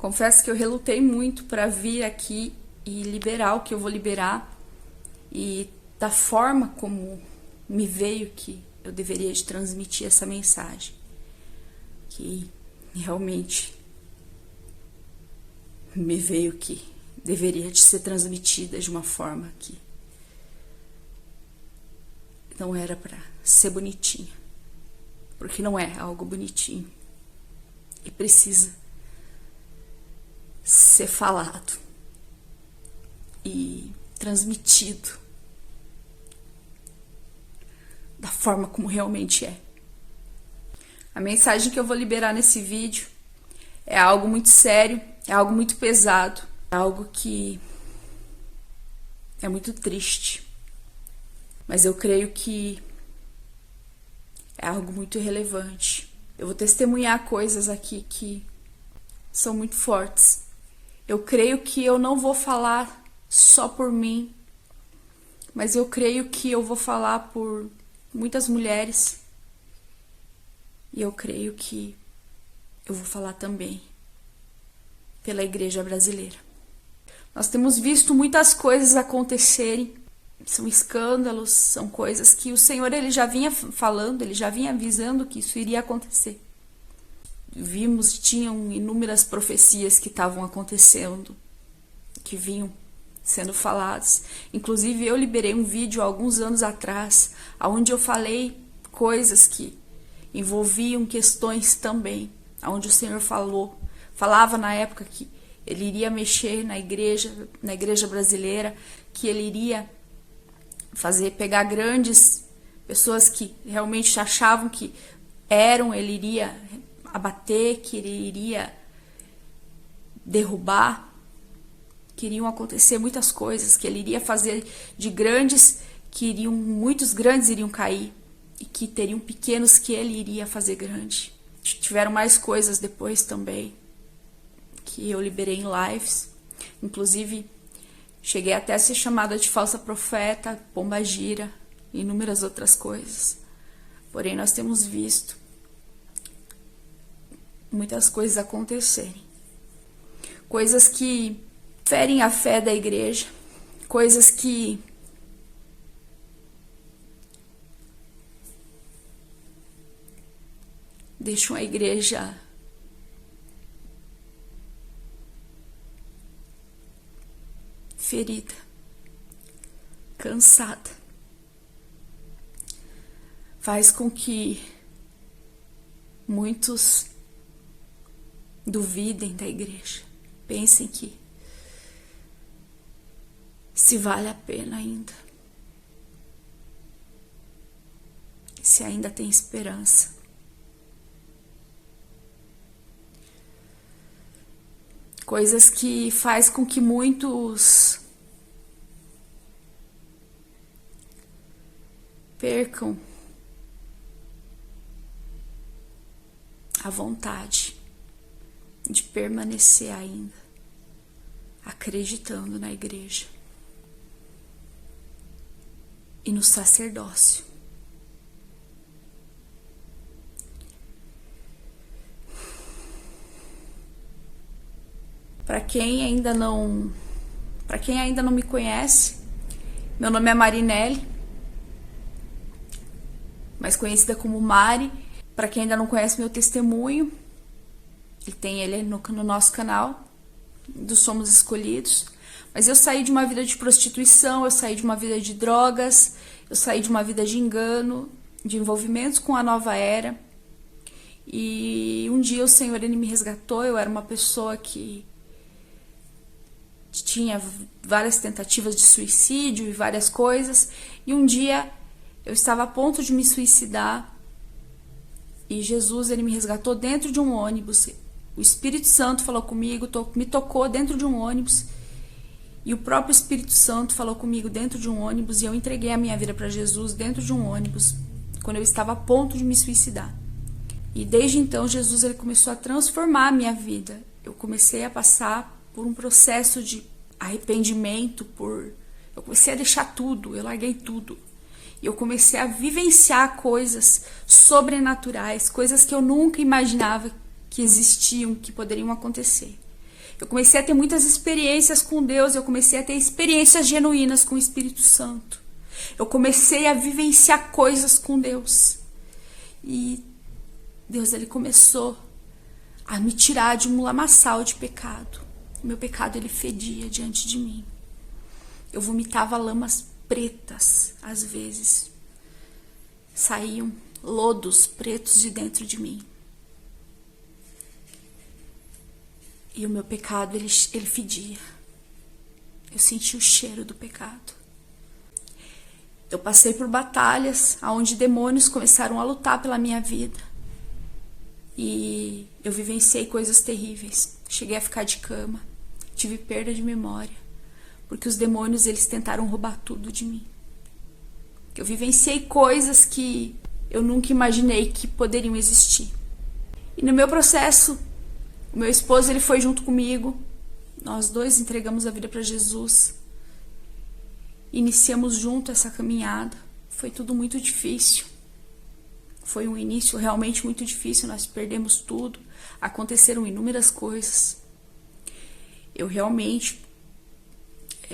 Confesso que eu relutei muito para vir aqui e liberar o que eu vou liberar, e da forma como me veio que eu deveria de transmitir essa mensagem, que realmente me veio que deveria de ser transmitida de uma forma que não era para ser bonitinha, porque não é algo bonitinho e precisa ser falado e transmitido da forma como realmente é. A mensagem que eu vou liberar nesse vídeo é algo muito sério, é algo muito pesado, é algo que é muito triste, mas eu creio que é algo muito relevante. Eu vou testemunhar coisas aqui que são muito fortes. Eu creio que eu não vou falar só por mim, mas eu creio que eu vou falar por muitas mulheres, e eu creio que eu vou falar também pela igreja brasileira. Nós temos visto muitas coisas acontecerem, são escândalos, são coisas que o Senhor ele já vinha falando, ele já vinha avisando que isso iria acontecer. Vimos, tinham inúmeras profecias que estavam acontecendo, que vinham sendo faladas. Inclusive eu liberei um vídeo há alguns anos atrás, onde eu falei coisas que envolviam questões também, onde o Senhor falava na época que ele iria mexer na igreja brasileira, que ele iria pegar grandes pessoas que realmente achavam que ele iria abater, que ele iria derrubar, que iriam acontecer muitas coisas, que ele iria fazer de grandes, muitos grandes iriam cair, e que teriam pequenos que ele iria fazer grande. Tiveram mais coisas depois também, que eu liberei em lives. Inclusive, cheguei até a ser chamada de falsa profeta, pombagira, e inúmeras outras coisas. Porém, nós temos visto muitas coisas acontecerem. Coisas que ferem a fé da igreja, coisas que deixam a igreja ferida, cansada. Faz com que muitos duvidem da igreja, pensem que se vale a pena ainda, se ainda tem esperança. Coisas que faz com que muitos percam a vontade de permanecer ainda acreditando na igreja e no sacerdócio. Para quem ainda não me conhece, meu nome é Marinelle, mais conhecida como Mari. Para quem ainda não conhece meu testemunho, ele no nosso canal do Somos Escolhidos. Mas eu saí de uma vida de prostituição, eu saí de uma vida de drogas, eu saí de uma vida de engano, de envolvimentos com a nova era. E um dia o Senhor ele me resgatou. Eu era uma pessoa que tinha várias tentativas de suicídio e várias coisas. E um dia eu estava a ponto de me suicidar. E Jesus ele me resgatou dentro de um ônibus. O Espírito Santo falou comigo, me tocou dentro de um ônibus. E o próprio Espírito Santo falou comigo dentro de um ônibus. E eu entreguei a minha vida para Jesus dentro de um ônibus, quando eu estava a ponto de me suicidar. E desde então Jesus ele começou a transformar a minha vida. Eu comecei a passar por um processo de arrependimento, eu comecei a deixar tudo, eu larguei tudo. E eu comecei a vivenciar coisas sobrenaturais, coisas que eu nunca imaginava que existiam, que poderiam acontecer. Eu comecei a ter muitas experiências com Deus, eu comecei a ter experiências genuínas com o Espírito Santo. Eu comecei a vivenciar coisas com Deus. E Deus, ele começou a me tirar de um lamaçal de pecado. O meu pecado, ele fedia diante de mim. Eu vomitava lamas pretas, às vezes. Saíam lodos pretos de dentro de mim. E o meu pecado, ele fedia. Eu senti o cheiro do pecado. Eu passei por batalhas onde demônios começaram a lutar pela minha vida. E eu vivenciei coisas terríveis. Cheguei a ficar de cama. Tive perda de memória. Porque os demônios, eles tentaram roubar tudo de mim. Eu vivenciei coisas que eu nunca imaginei que poderiam existir. E no meu processo, o meu esposo, ele foi junto comigo. Nós dois entregamos a vida para Jesus. Iniciamos junto essa caminhada. Foi tudo muito difícil. Foi um início realmente muito difícil. Nós perdemos tudo. Aconteceram inúmeras coisas. Eu realmente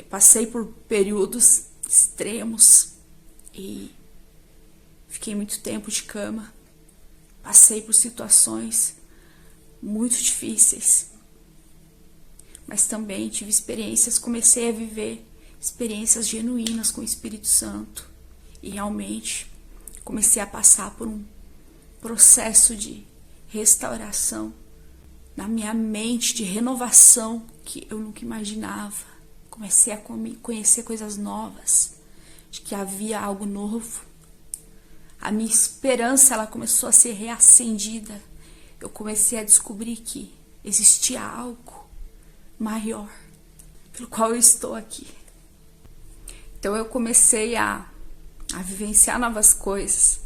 passei por períodos extremos. E fiquei muito tempo de cama. Passei por situações muito difíceis. Mas também tive experiências, comecei a viver experiências genuínas com o Espírito Santo. E realmente comecei a passar por um processo de restauração na minha mente, de renovação que eu nunca imaginava. Comecei a conhecer coisas novas, de que havia algo novo. A minha esperança, ela começou a ser reacendida. Eu comecei a descobrir que existia algo maior, pelo qual eu estou aqui. Então eu comecei a vivenciar novas coisas.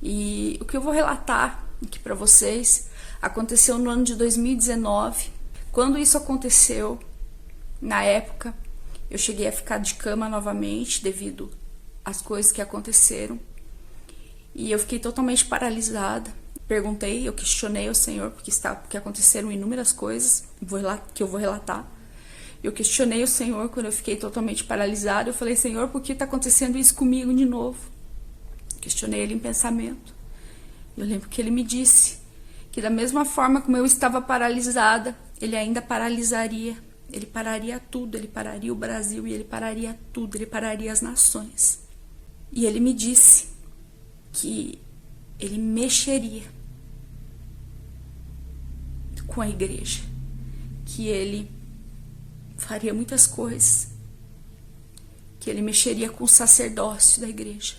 E o que eu vou relatar aqui para vocês aconteceu no ano de 2019. Quando isso aconteceu, na época, eu cheguei a ficar de cama novamente devido às coisas que aconteceram. E eu fiquei totalmente paralisada. Eu questionei ao Senhor, porque aconteceram inúmeras coisas que eu vou relatar. Eu questionei o Senhor quando eu fiquei totalmente paralisada. Eu falei, Senhor, por que está acontecendo isso comigo de novo? Questionei Ele em pensamento. Eu lembro que Ele me disse que da mesma forma como eu estava paralisada, Ele ainda paralisaria. Ele pararia tudo, Ele pararia o Brasil e Ele pararia tudo, Ele pararia as nações. E Ele me disse que Ele mexeria com a igreja, que Ele faria muitas coisas, que Ele mexeria com o sacerdócio da igreja.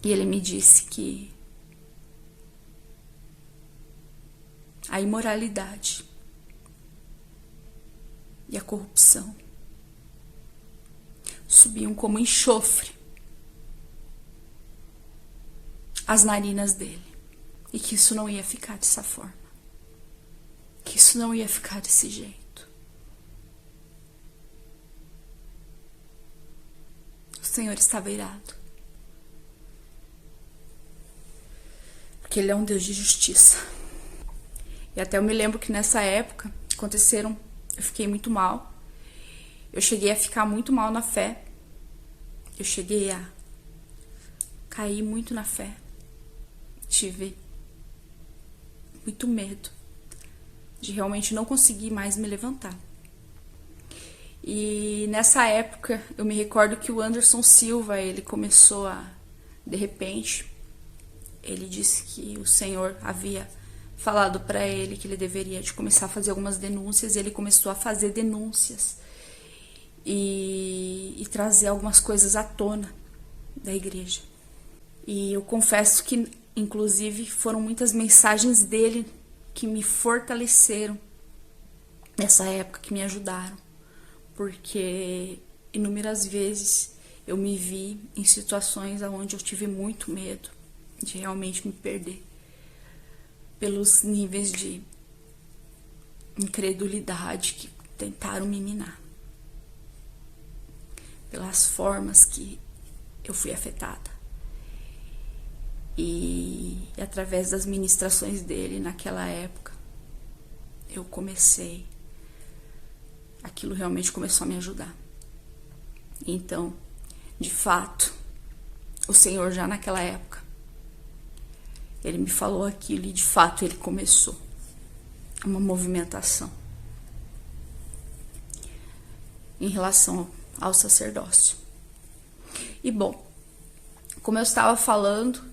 E Ele me disse que a imoralidade e a corrupção subiam como enxofre as narinas dele. E que isso não ia ficar dessa forma. Que isso não ia ficar desse jeito. O Senhor estava irado. Porque Ele é um Deus de justiça. E até eu me lembro que nessa época eu fiquei muito mal. Eu cheguei a ficar muito mal na fé. Eu cheguei a cair muito na fé. Tive muito medo de realmente não conseguir mais me levantar. E nessa época, eu me recordo que o Anderson Silva, ele começou de repente, ele disse que o Senhor havia falado para ele que ele deveria de começar a fazer algumas denúncias, e ele começou a fazer denúncias e trazer algumas coisas à tona da igreja. E eu confesso que, inclusive, foram muitas mensagens dele que me fortaleceram nessa época, que me ajudaram. Porque inúmeras vezes eu me vi em situações onde eu tive muito medo de realmente me perder. Pelos níveis de incredulidade que tentaram me minar. Pelas formas que eu fui afetada. E através das ministrações dele naquela época, aquilo realmente começou a me ajudar. Então, de fato, o Senhor já naquela época, Ele me falou aquilo e de fato Ele começou uma movimentação em relação ao sacerdócio. E bom, como eu estava falando,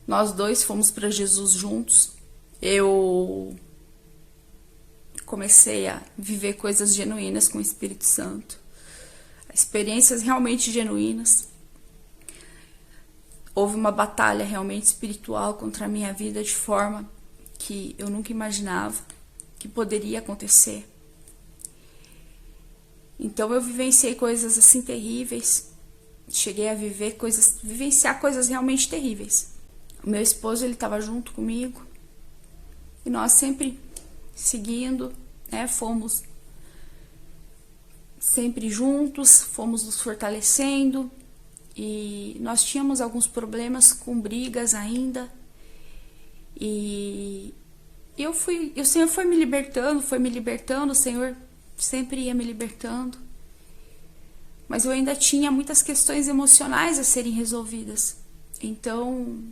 nós dois fomos para Jesus juntos. Eu comecei a viver coisas genuínas com o Espírito Santo, experiências realmente genuínas. Houve uma batalha realmente espiritual contra a minha vida de forma que eu nunca imaginava que poderia acontecer. Então eu vivenciei coisas assim terríveis. Cheguei a vivenciar coisas realmente terríveis. O meu esposo, ele estava junto comigo. E nós sempre seguindo, né? Fomos sempre juntos, fomos nos fortalecendo. E nós tínhamos alguns problemas com brigas ainda. E o Senhor foi me libertando, o Senhor sempre ia me libertando. Mas eu ainda tinha muitas questões emocionais a serem resolvidas. Então,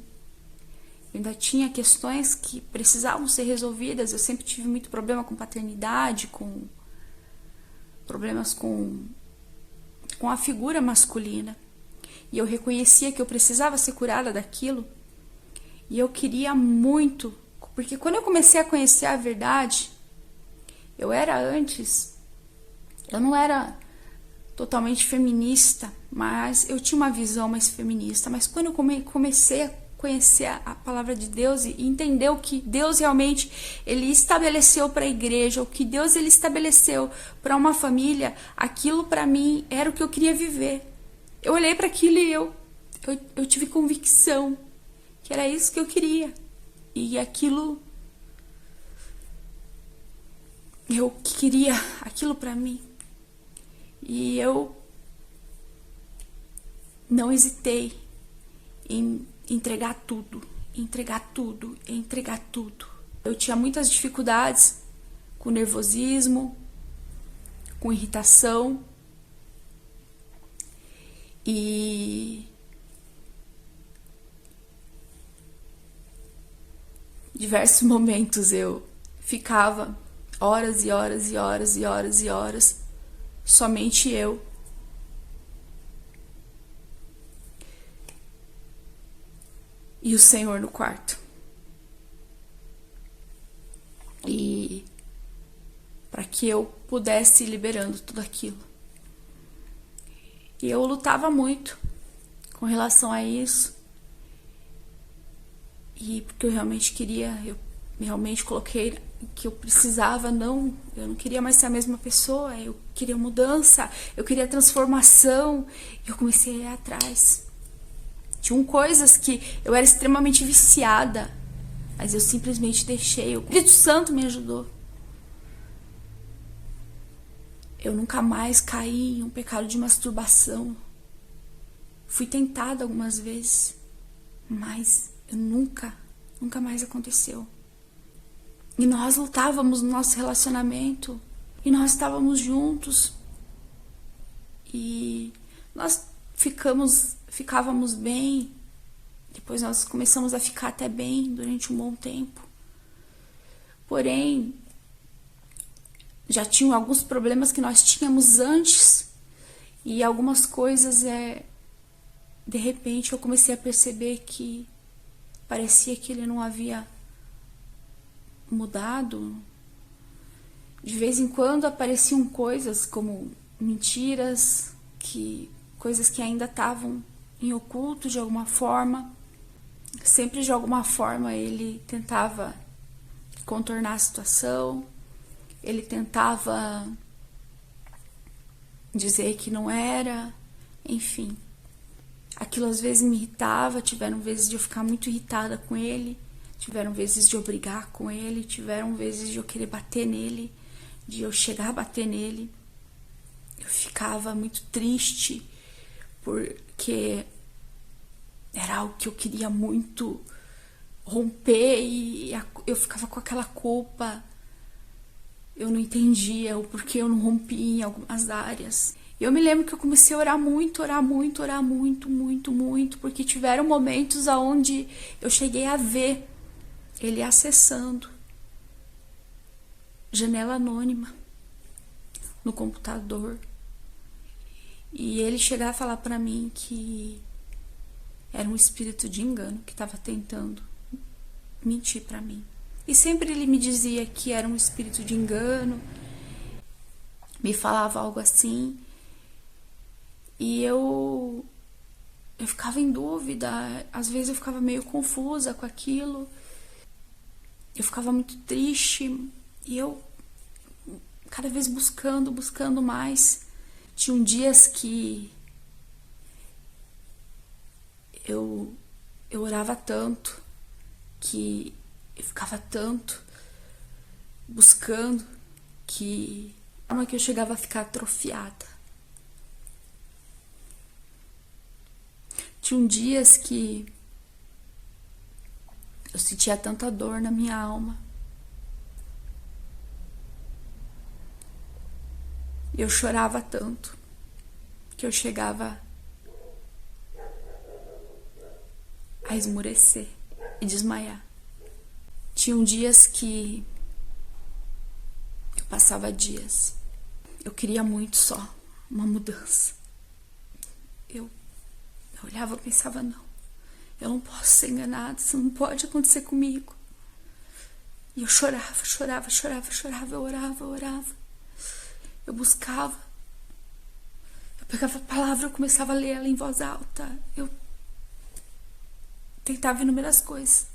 eu ainda tinha questões que precisavam ser resolvidas. Eu sempre tive muito problema com paternidade, com problemas com a figura masculina. E eu reconhecia que eu precisava ser curada daquilo. E eu queria muito, porque quando eu comecei a conhecer a verdade, eu não era totalmente feminista, mas eu tinha uma visão mais feminista. Mas quando eu comecei a conhecer a palavra de Deus e entender o que Deus realmente ele estabeleceu para a igreja, o que Deus ele estabeleceu para uma família, aquilo para mim era o que eu queria viver. Eu olhei para aquilo e eu tive convicção que era isso que eu queria. E aquilo, eu queria aquilo para mim. E eu não hesitei em entregar tudo. Eu tinha muitas dificuldades com nervosismo, com irritação. E diversos momentos eu ficava horas e horas e horas e horas e horas, somente eu. E o Senhor no quarto. E para que eu pudesse ir liberando tudo aquilo. E eu lutava muito com relação a isso. E porque eu realmente queria, eu realmente coloquei que eu precisava, eu não queria mais ser a mesma pessoa, eu queria mudança, eu queria transformação. E eu comecei a ir atrás. Tinham coisas que eu era extremamente viciada, mas eu simplesmente deixei. O Espírito Santo me ajudou. Eu nunca mais caí em um pecado de masturbação. Fui tentada algumas vezes, mas eu nunca mais aconteceu. E nós lutávamos no nosso relacionamento, e nós estávamos juntos, e nós ficávamos bem. Depois nós começamos a ficar até bem durante um bom tempo. Porém, já tinham alguns problemas que nós tínhamos antes, e algumas coisas de repente eu comecei a perceber que parecia que ele não havia mudado. De vez em quando apareciam coisas como mentiras, coisas que ainda estavam em oculto de alguma forma. Sempre de alguma forma ele tentava contornar a situação. Ele tentava dizer que não era, enfim. Aquilo às vezes me irritava, tiveram vezes de eu ficar muito irritada com ele, tiveram vezes de eu brigar com ele, tiveram vezes de eu querer bater nele, de eu chegar a bater nele. Eu ficava muito triste, porque era algo que eu queria muito romper, e eu ficava com aquela culpa eu não entendia o porquê eu não rompia em algumas áreas. Eu me lembro que eu comecei a orar muito, muito, porque tiveram momentos onde eu cheguei a ver ele acessando janela anônima no computador. E ele chegava a falar pra mim que era um espírito de engano que estava tentando mentir pra mim. E sempre ele me dizia que era um espírito de engano, me falava algo assim. E eu ficava em dúvida, às vezes eu ficava meio confusa com aquilo. Eu ficava muito triste e eu cada vez buscando mais. Tinham dias que eu orava tanto, que eu ficava tanto buscando, que eu chegava a ficar atrofiada. Tinham dias que eu sentia tanta dor na minha alma. E eu chorava tanto que eu chegava a esmurecer e desmaiar. Tinham dias que eu passava dias. Eu queria muito só uma mudança. Eu olhava e pensava, não, eu não posso ser enganada, isso não pode acontecer comigo. E eu chorava, eu orava. Eu buscava. Eu pegava a palavra, eu começava a ler ela em voz alta. Eu tentava inúmeras coisas.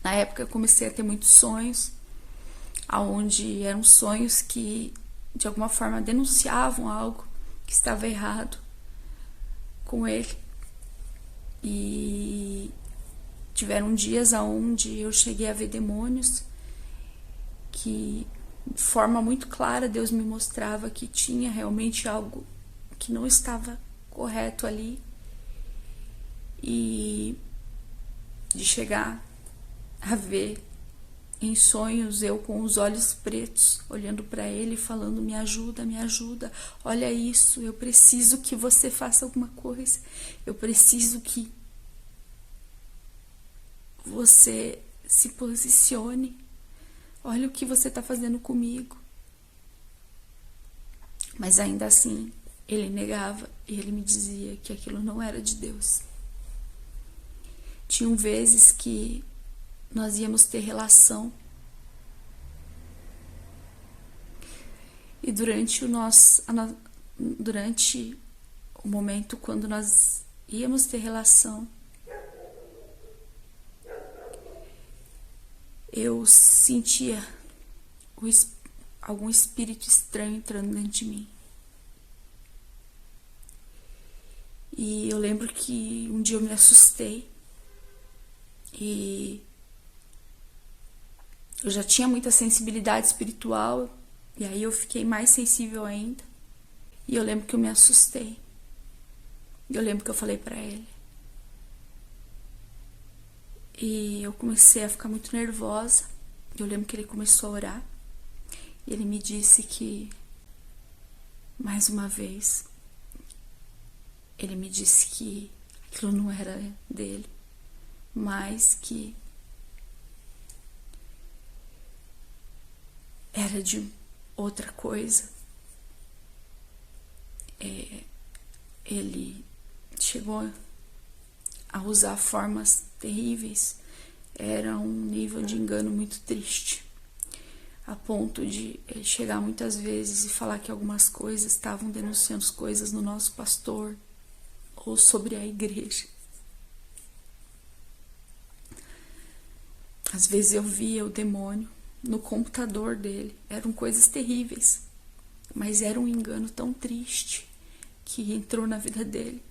Na época eu comecei a ter muitos sonhos, onde eram sonhos que de alguma forma denunciavam algo que estava errado com ele. E tiveram dias onde eu cheguei a ver demônios que de forma muito clara Deus me mostrava que tinha realmente algo que não estava correto ali. E de chegar a ver em sonhos eu com os olhos pretos, olhando para ele e falando, me ajuda, olha isso, eu preciso que você faça alguma coisa, eu preciso que você se posicione, olha o que você está fazendo comigo. Mas ainda assim, ele negava e ele me dizia que aquilo não era de Deus. Tinham vezes que nós íamos ter relação e durante o momento quando nós íamos ter relação, eu sentia algum espírito estranho entrando dentro de mim. E eu lembro que um dia eu me assustei e eu já tinha muita sensibilidade espiritual, e aí eu fiquei mais sensível ainda. E eu lembro que eu me assustei. Eu lembro que eu falei pra ele. E eu comecei a ficar muito nervosa. Eu lembro que ele começou a orar. E ele me disse que, mais uma vez, ele me disse que aquilo não era dele, mas que era de outra coisa. Ele chegou a usar formas terríveis. Era um nível de engano muito triste, a ponto de ele chegar muitas vezes e falar que algumas coisas estavam denunciando coisas no nosso pastor ou sobre a igreja. Às vezes eu via o demônio no computador dele. Eram coisas terríveis, mas era um engano tão triste que entrou na vida dele,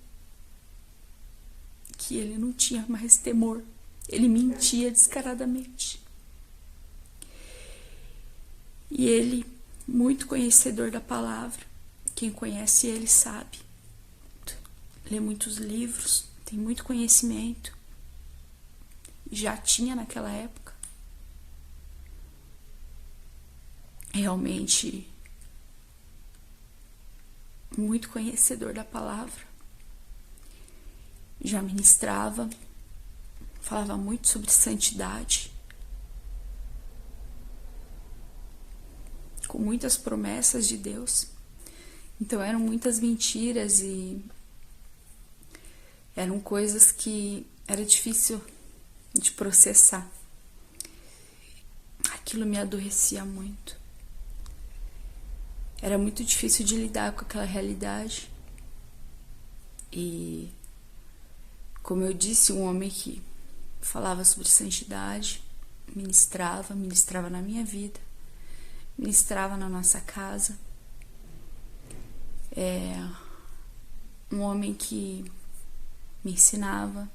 que ele não tinha mais temor. Ele mentia descaradamente. E ele, muito conhecedor da palavra, quem conhece ele sabe, lê muitos livros, tem muito conhecimento, já tinha naquela época. realmente muito conhecedor da palavra. Já ministrava, falava muito sobre santidade, com muitas promessas de Deus. Então eram muitas mentiras e eram coisas que era difícil de processar. Aquilo me adoecia muito. Era muito difícil de lidar com aquela realidade. E, como eu disse, um homem que falava sobre santidade, ministrava na minha vida, ministrava na nossa casa. Um homem que me ensinava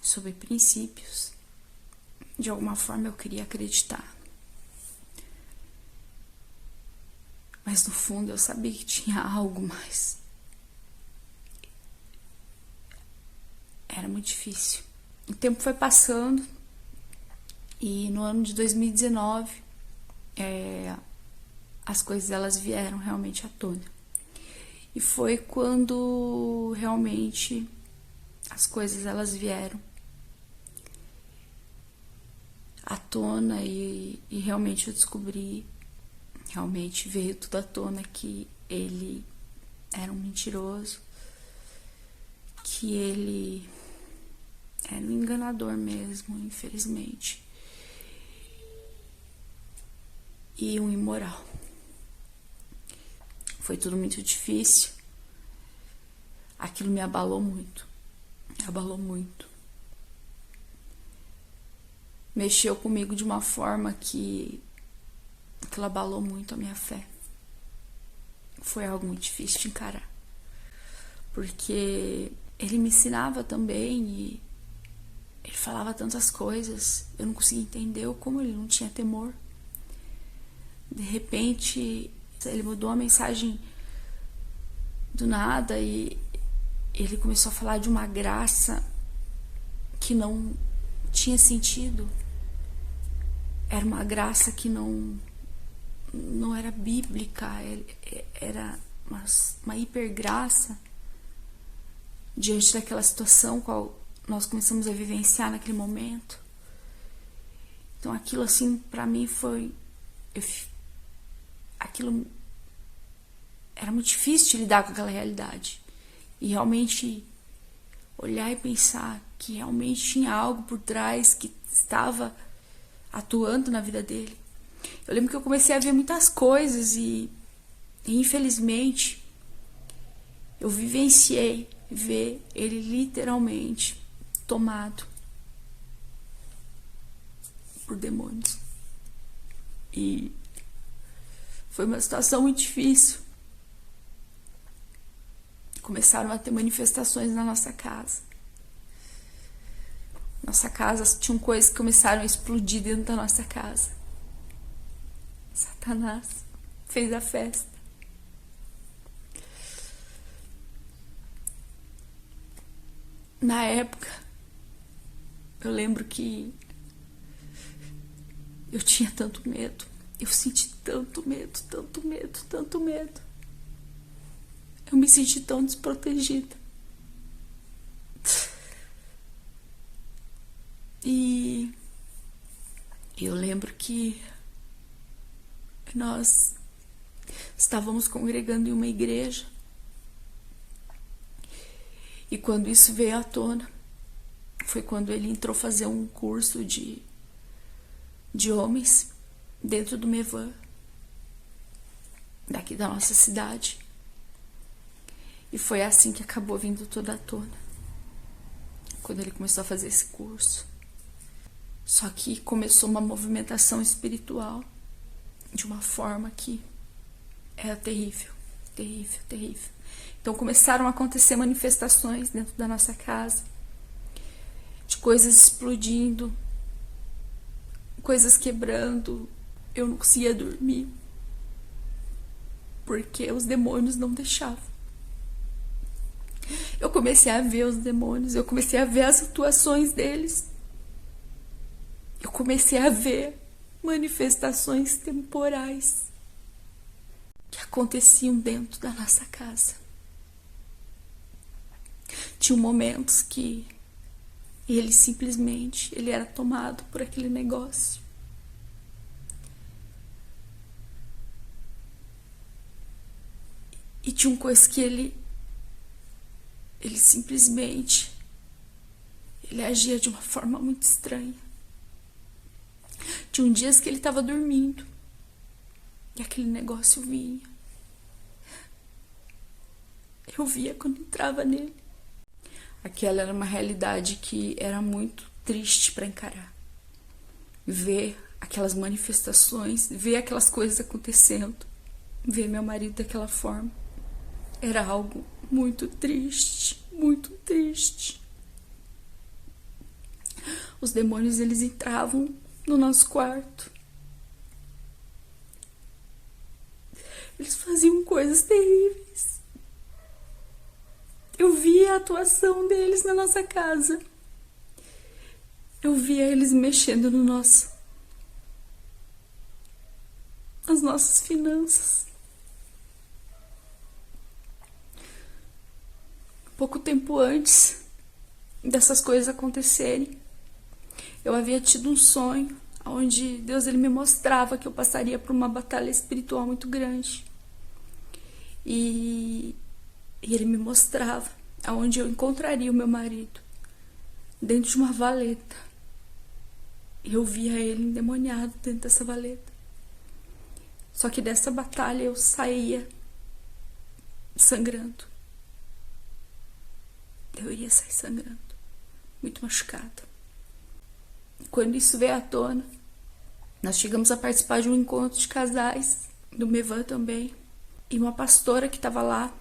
sobre princípios. De alguma forma eu queria acreditar. Mas no fundo eu sabia que tinha algo mais. Era muito difícil. O tempo foi passando e no ano de 2019 as coisas elas vieram realmente à tona. E foi quando realmente as coisas elas vieram à tona e realmente eu descobri, realmente veio tudo à tona que ele era um mentiroso, que ele era um enganador mesmo, infelizmente, e um imoral. Foi tudo muito difícil. Aquilo me abalou muito. Mexeu comigo de uma forma que aquilo abalou muito a minha fé. Foi algo muito difícil de encarar. Porque ele me ensinava também e ele falava tantas coisas. Eu não conseguia entender como ele não tinha temor. De repente, ele mudou a mensagem do nada e ele começou a falar de uma graça que não tinha sentido. Era uma graça que não era bíblica, era uma hipergraça diante daquela situação qual nós começamos a vivenciar naquele momento. Então aquilo assim pra mim foi... Aquilo era muito difícil de lidar com aquela realidade. E realmente olhar e pensar que realmente tinha algo por trás que estava atuando na vida dele. Eu lembro que eu comecei a ver muitas coisas e infelizmente eu vivenciei ver ele literalmente tomado por demônios. E foi uma situação muito difícil. Começaram a ter manifestações na nossa casa. Nossa casa, tinham coisas que começaram a explodir dentro da nossa casa. Satanás fez a festa. Na época, eu lembro que eu tinha tanto medo. Eu senti tanto medo. Eu me senti tão desprotegida. E eu lembro que nós estávamos congregando em uma igreja. E quando isso veio à tona, foi quando ele entrou fazer um curso de homens dentro do Mevan, daqui da nossa cidade. E foi assim que acabou vindo toda à tona, quando ele começou a fazer esse curso. Só que começou uma movimentação espiritual de uma forma que era terrível. Então começaram a acontecer manifestações dentro da nossa casa, de coisas explodindo, coisas quebrando. Eu não conseguia dormir, porque os demônios não deixavam. Eu comecei a ver os demônios, eu comecei a ver as atuações deles. Eu comecei a ver manifestações temporais que aconteciam dentro da nossa casa. Tinha momentos que ele era tomado por aquele negócio. E tinha coisas que ele simplesmente agia de uma forma muito estranha. Tinha dias que ele estava dormindo e aquele negócio vinha. Eu via quando entrava nele. Aquela era uma realidade que era muito triste para encarar. Ver aquelas manifestações, ver aquelas coisas acontecendo, ver meu marido daquela forma, era algo muito triste, muito triste. Os demônios, eles entravam no nosso quarto. Eles faziam coisas terríveis. Eu via a atuação deles na nossa casa. Eu via eles mexendo nas nossas finanças. Pouco tempo antes dessas coisas acontecerem, eu havia tido um sonho onde Deus, ele me mostrava que eu passaria por uma batalha espiritual muito grande. E ele me mostrava aonde eu encontraria o meu marido, dentro de uma valeta. E eu via ele endemoniado dentro dessa valeta. Só que dessa batalha eu saía sangrando. Eu iria sair sangrando, muito machucada. Quando isso veio à tona, nós chegamos a participar de um encontro de casais, do Mevan também. E uma pastora que estava lá,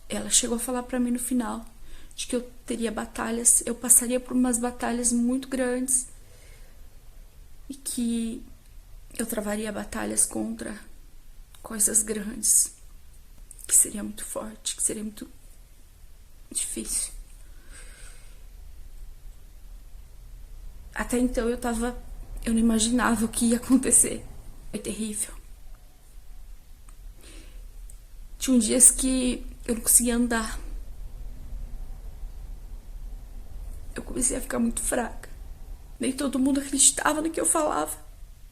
ela chegou a falar para mim no final de que eu teria batalhas, eu passaria por umas batalhas muito grandes e que eu travaria batalhas contra coisas grandes, que seria muito forte, que seria muito difícil. Até então eu não imaginava o que ia acontecer. Foi terrível. Tinha dias que eu não conseguia andar. Eu comecei a ficar muito fraca. Nem todo mundo acreditava no que eu falava.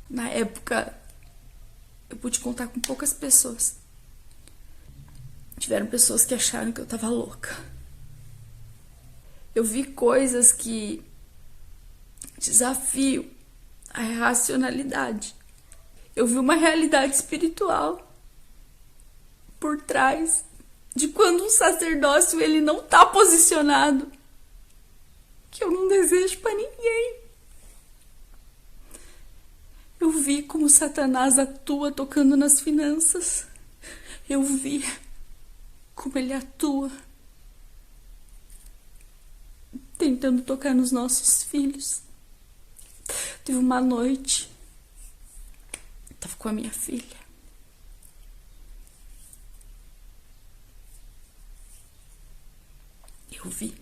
Na época, eu pude contar com poucas pessoas. Tiveram pessoas que acharam que eu tava louca. Eu vi coisas que desafiam a racionalidade. Eu vi uma realidade espiritual por trás de quando um sacerdócio, ele não tá posicionado, que eu não desejo para ninguém. Eu vi como Satanás atua tocando nas finanças. Eu vi como ele atua tentando tocar nos nossos filhos. Teve uma noite, eu tava com a minha filha. Eu vi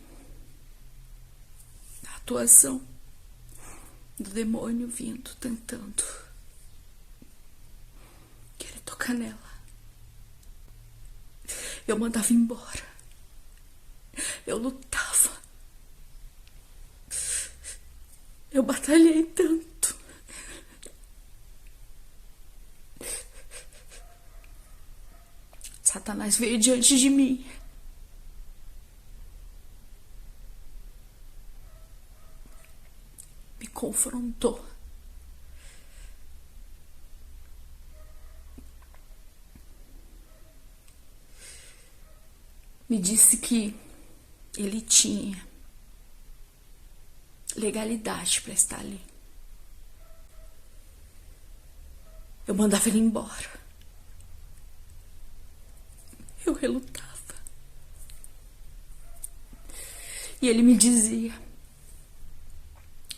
a atuação do demônio vindo, tentando querer tocar nela. Eu mandava embora. Eu lutava. Eu batalhei tanto. Satanás veio diante de mim. Me confrontou. Me disse que ele tinha legalidade para estar ali. Eu mandava ele embora. Eu relutava. E ele me dizia,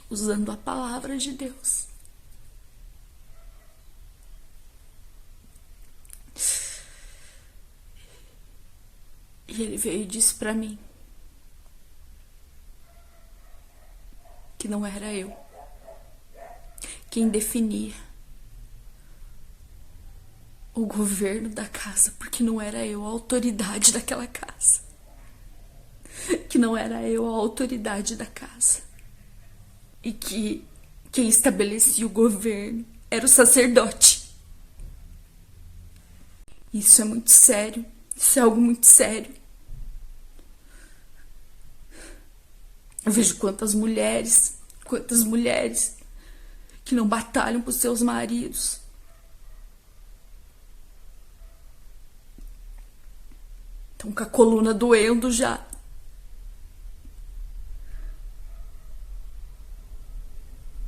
usando a palavra de Deus, e ele veio e disse para mim que não era eu, quem definia o governo da casa, porque não era eu a autoridade daquela casa. Que não era eu a autoridade da casa. E que quem estabelecia o governo era o sacerdote. Isso é muito sério. Isso é algo muito sério. Eu vejo quantas mulheres que não batalham por seus maridos. Estão com a coluna doendo já.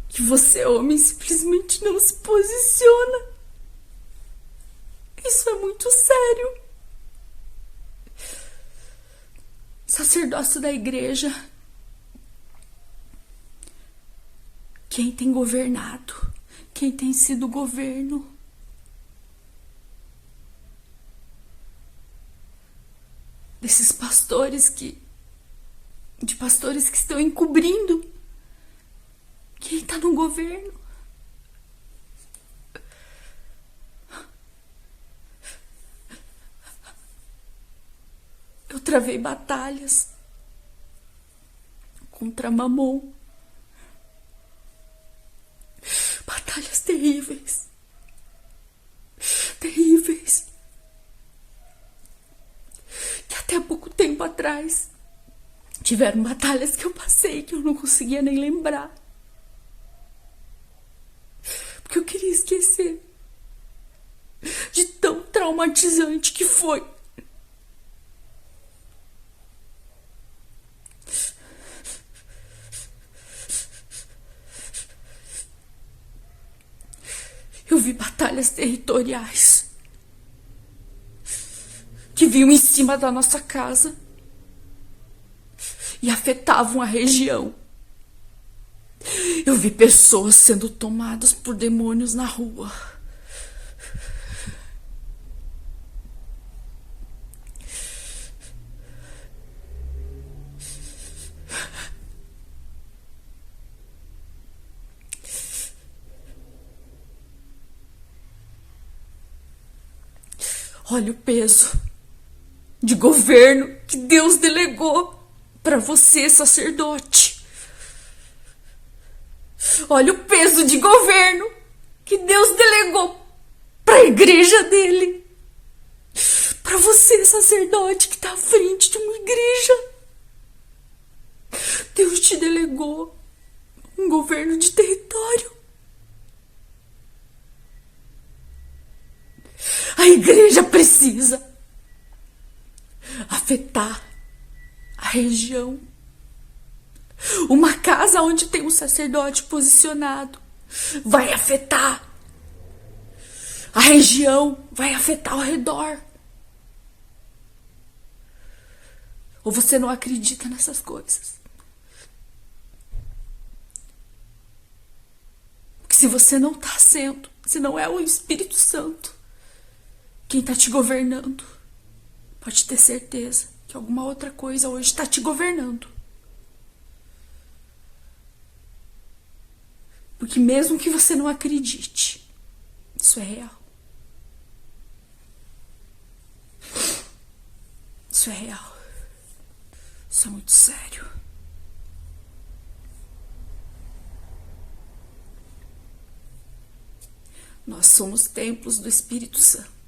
Que você, homem, simplesmente não se posiciona. Isso é muito sério. Sacerdócio da igreja. Quem tem governado? Quem tem sido o governo? Desses pastores de pastores que estão encobrindo quem está no governo. Eu travei batalhas contra Mamon. Batalhas terríveis. Terríveis. Que até pouco tempo atrás tiveram batalhas que eu passei que eu não conseguia nem lembrar. Porque eu queria esquecer de tão traumatizante que foi. Eu vi batalhas territoriais que vinham em cima da nossa casa e afetavam a região. Eu vi pessoas sendo tomadas por demônios na rua. Olha o peso de governo que Deus delegou para você, sacerdote. Olha o peso de governo que Deus delegou para a igreja dele. Para você, sacerdote, que está à frente de uma igreja. Deus te delegou um governo de território. A igreja precisa afetar a região. Uma casa onde tem um sacerdote posicionado vai afetar a região, vai afetar ao redor. Ou você não acredita nessas coisas? Porque se você não está sendo, se não é o Espírito Santo quem está te governando, pode ter certeza que alguma outra coisa hoje está te governando. Porque mesmo que você não acredite, isso é real. Isso é real. Isso é muito sério. Nós somos templos do Espírito Santo.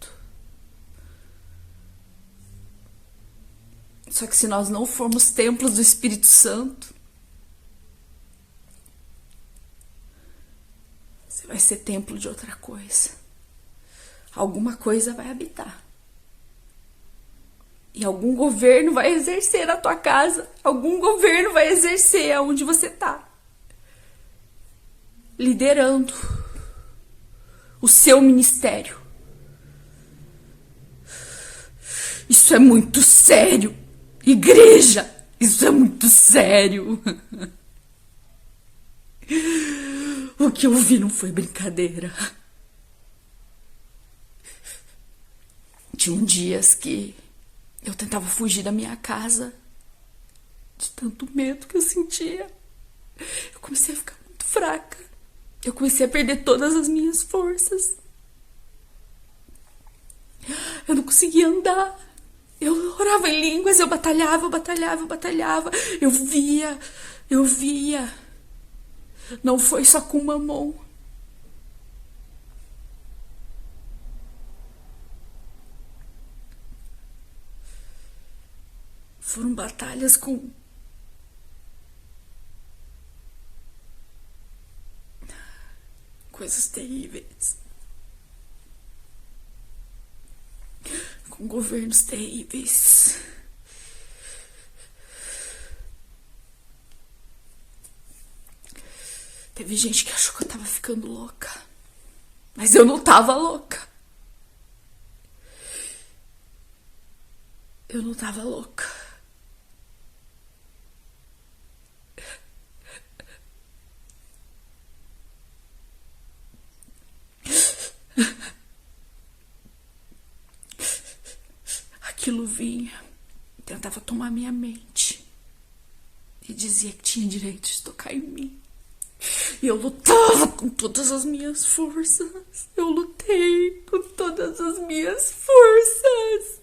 Só que se nós não formos templos do Espírito Santo, você vai ser templo de outra coisa. Alguma coisa vai habitar. E algum governo vai exercer na tua casa. Algum governo vai exercer aonde você está. Liderando o seu ministério. Isso é muito sério. Igreja, isso é muito sério. O que eu vi não foi brincadeira. Tinham dias que eu tentava fugir da minha casa de tanto medo que eu sentia. Eu comecei a ficar muito fraca. Eu comecei a perder todas as minhas forças. Eu não conseguia andar. Eu orava em línguas, eu batalhava. Eu via. Não foi só com uma mão. Foram batalhas com coisas terríveis. Com governos terríveis. Teve gente que achou que eu tava ficando louca. Mas eu não tava louca. Eu não tava louca. Aquilo vinha, tentava tomar minha mente e dizia que tinha direito de tocar em mim. E eu lutava com todas as minhas forças. Eu lutei com todas as minhas forças.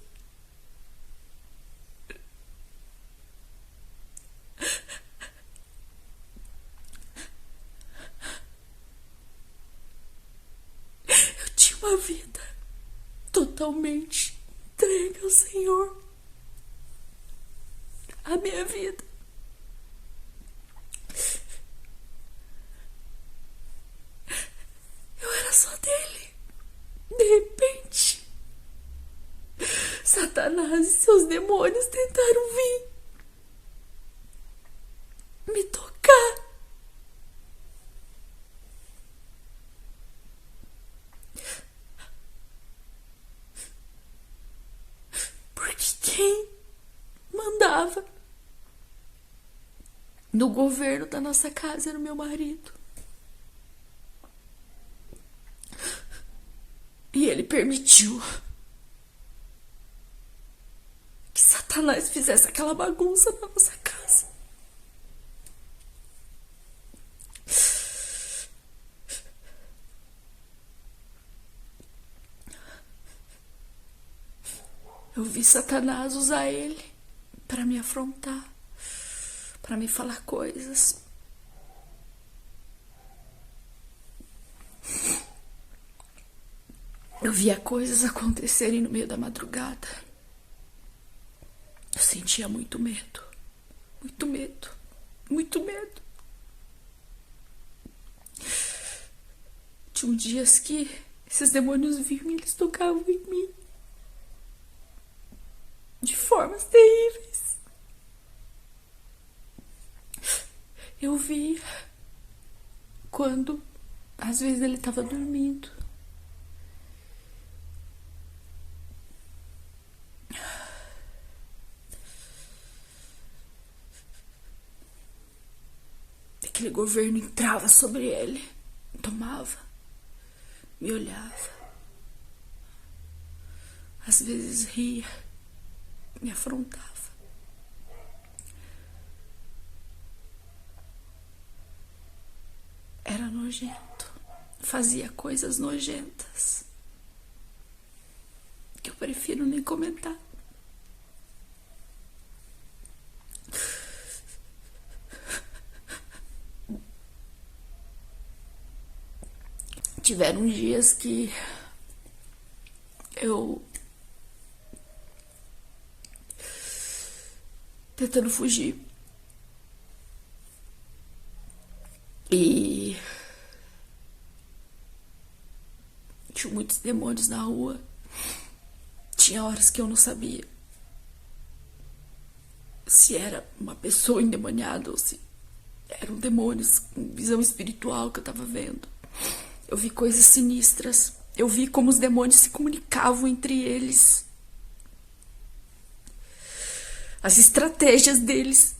Eu tinha uma vida totalmente entregue ao Senhor. A minha vida. Eu era só dele. De repente, Satanás e seus demônios tentaram vir me tocar. Porque quem mandava no governo da nossa casa era o meu marido. E ele permitiu que Satanás fizesse aquela bagunça na nossa casa. Eu vi Satanás usar ele para me afrontar, para me falar coisas. Eu via coisas acontecerem no meio da madrugada. Eu sentia muito medo. Muito medo. Muito medo. Tinha dias que esses demônios vinham e eles tocavam em mim. De formas terríveis. Eu via quando, às vezes, ele estava dormindo. Aquele governo entrava sobre ele, tomava, me olhava. Às vezes ria, me afrontava. Era nojento, fazia coisas nojentas que eu prefiro nem comentar. Tiveram dias que eu tentando fugir e tinha muitos demônios na rua. Tinha horas que eu não sabia se era uma pessoa endemoniada ou se eram demônios com visão espiritual que eu tava vendo. Eu vi coisas sinistras. Eu vi como os demônios se comunicavam entre eles. As estratégias deles.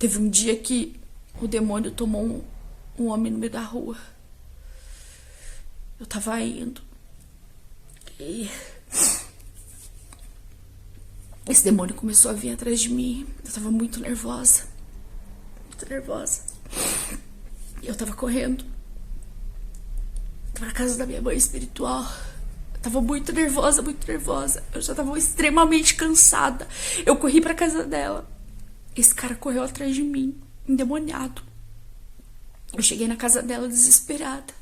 Teve um dia que o demônio tomou um homem no meio da rua. Eu tava indo. E esse demônio começou a vir atrás de mim. Eu tava muito nervosa. Muito nervosa. E eu tava correndo pra casa da minha mãe espiritual. Eu tava muito nervosa, muito nervosa. Eu já tava extremamente cansada. Eu corri pra casa dela. Esse cara correu atrás de mim, endemoniado. Eu cheguei na casa dela desesperada.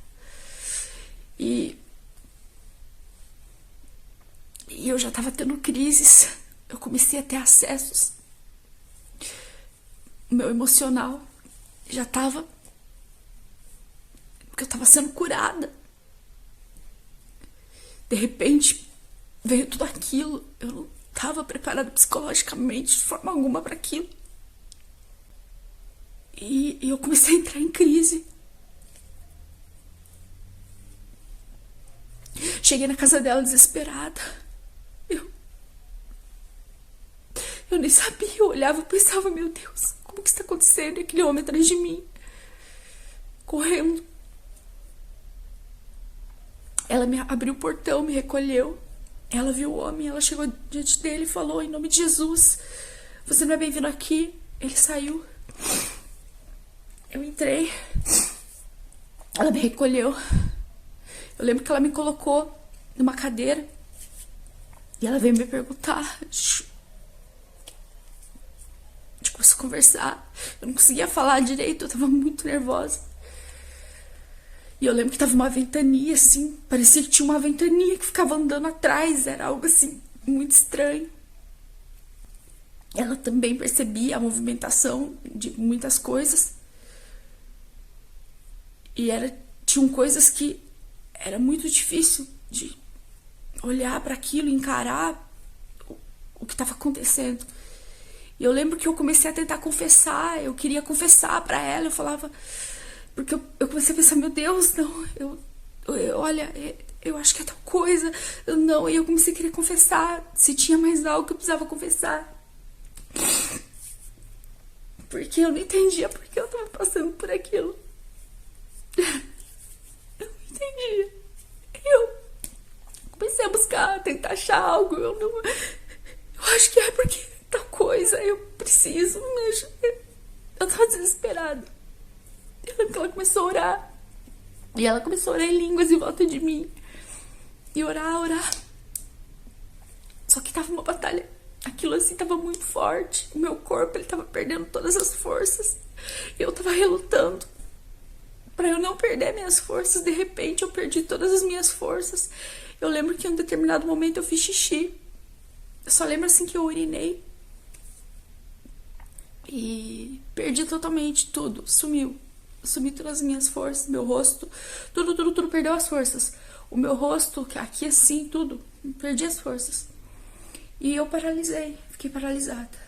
E eu já tava tendo crises. Eu comecei a ter acessos. O meu emocional já tava... Porque eu tava sendo curada. De repente, veio tudo aquilo. Eu não tava preparada psicologicamente de forma alguma para aquilo. E eu comecei a entrar em crise. Cheguei na casa dela desesperada. Eu nem sabia, eu olhava e pensava, meu Deus, como que está acontecendo? E aquele homem atrás de mim, correndo. Ela me abriu o portão, me recolheu. Ela viu o homem, ela chegou diante dele e falou, em nome de Jesus, você não é bem-vindo aqui. Ele saiu. Eu entrei. Ela me recolheu. Eu lembro que ela me colocou numa cadeira. E ela veio me perguntar. A gente começou a conversar. Eu não conseguia falar direito, eu tava muito nervosa. E eu lembro que tava uma ventania, assim. Parecia que tinha uma ventania que ficava andando atrás. Era algo, assim, muito estranho. Ela também percebia a movimentação de muitas coisas. E tinham coisas que era muito difícil de olhar para aquilo, encarar o que estava acontecendo. E eu lembro que eu comecei a tentar confessar, eu queria confessar para ela, eu falava, porque eu comecei a pensar, meu Deus, não, olha, eu acho que é tal coisa, não, e eu comecei a querer confessar, se tinha mais algo que eu precisava confessar. Porque eu não entendia porque eu estava passando por aquilo. Eu não entendia. Eu comecei a buscar, a tentar achar algo, eu acho que é porque tal coisa, eu preciso, me ajuda. Eu tava desesperada. Eu lembro que ela começou a orar. E ela começou a orar em línguas em volta de mim. E orar. Só que tava uma batalha. Aquilo assim tava muito forte. O meu corpo, ele tava perdendo todas as forças. E eu tava relutando. Pra eu não perder minhas forças. De repente eu perdi todas as minhas forças. Eu lembro que em um determinado momento eu fiz xixi. Eu só lembro assim que eu urinei. E perdi totalmente tudo. Sumiu todas as minhas forças, meu rosto, tudo perdeu as forças. O meu rosto, aqui assim, tudo, perdi as forças. E eu paralisei, fiquei paralisada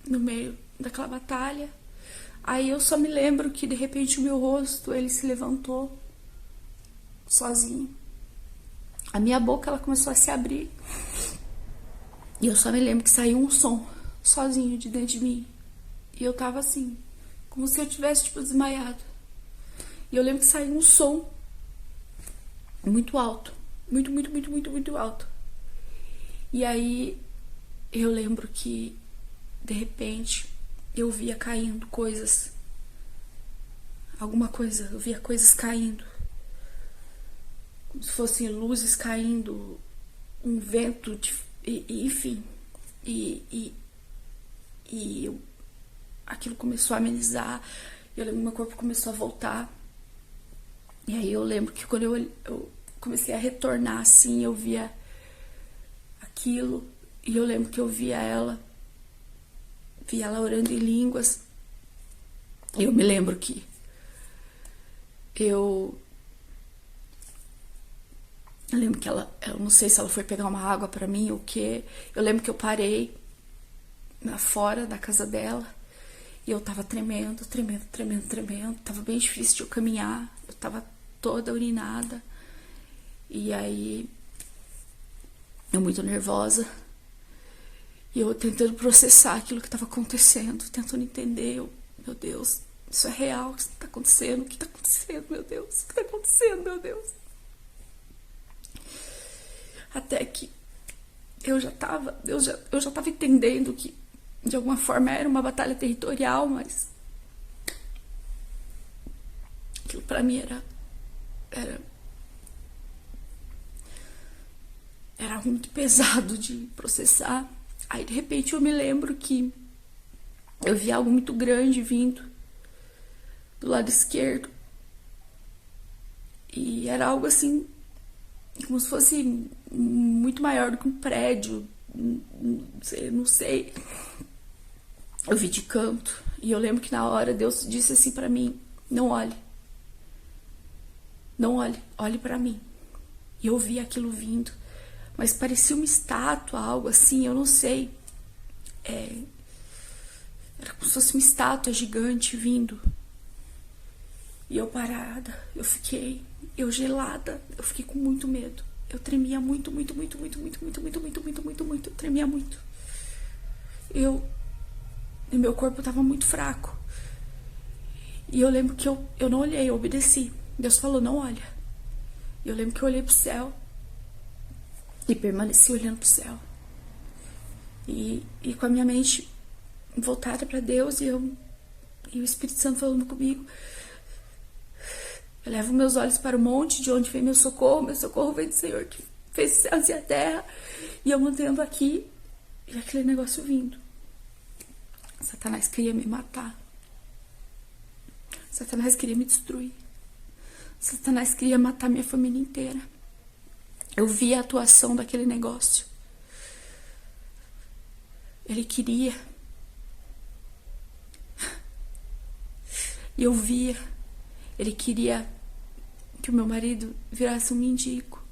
no meio daquela batalha. Aí eu só me lembro que de repente o meu rosto, ele se levantou sozinho. A minha boca, ela começou a se abrir. E eu só me lembro que saiu um som sozinho de dentro de mim. E eu tava assim, como se eu tivesse, tipo, desmaiado. E eu lembro que saiu um som muito alto. Muito alto. E aí, eu lembro que, de repente, eu via caindo coisas. Alguma coisa, eu via coisas caindo. Como se fossem luzes caindo, um vento, enfim. E aquilo começou a amenizar. Eu lembro que meu corpo começou a voltar. E aí eu lembro que quando eu comecei a retornar assim, eu via aquilo. E eu lembro que eu via ela orando em línguas. E eu me lembro que eu lembro que eu não sei se ela foi pegar uma água pra mim ou o quê. Eu lembro que eu parei fora da casa dela. E eu tava tremendo. Tava bem difícil de eu caminhar. Eu tava toda urinada. E aí, eu muito nervosa. E eu tentando processar aquilo que tava acontecendo. Tentando entender. Meu Deus, isso é real. O que tá acontecendo? O que tá acontecendo, meu Deus? O que tá acontecendo, meu Deus? Até que eu já tava entendendo que de alguma forma era uma batalha territorial, mas aquilo pra mim era muito pesado de processar. Aí de repente eu me lembro que eu vi algo muito grande vindo do lado esquerdo. E era algo assim, como se fosse muito maior do que um prédio. Não sei. Eu vi de canto. E eu lembro que na hora Deus disse assim pra mim: não olhe. Não olhe, olhe pra mim. E eu vi aquilo vindo. Mas parecia uma estátua, algo assim, eu não sei. Era como se fosse uma estátua gigante vindo. E eu parada, eu gelada, eu fiquei com muito medo. Eu tremia muito. Eu tremia muito. E meu corpo tava muito fraco. E eu lembro que eu não olhei, eu obedeci. Deus falou: não olha. E eu lembro que eu olhei pro céu. E permaneci olhando pro céu. E com a minha mente voltada para Deus e o Espírito Santo falando comigo. Eu levo meus olhos para o monte de onde vem meu socorro vem do Senhor que fez os céus e a terra. E eu mantendo aqui e aquele negócio vindo. Satanás queria me matar. Satanás queria me destruir. Satanás queria matar minha família inteira. Eu vi a atuação daquele negócio. Ele queria. E eu via. Ele queria que o meu marido virasse um mendigo.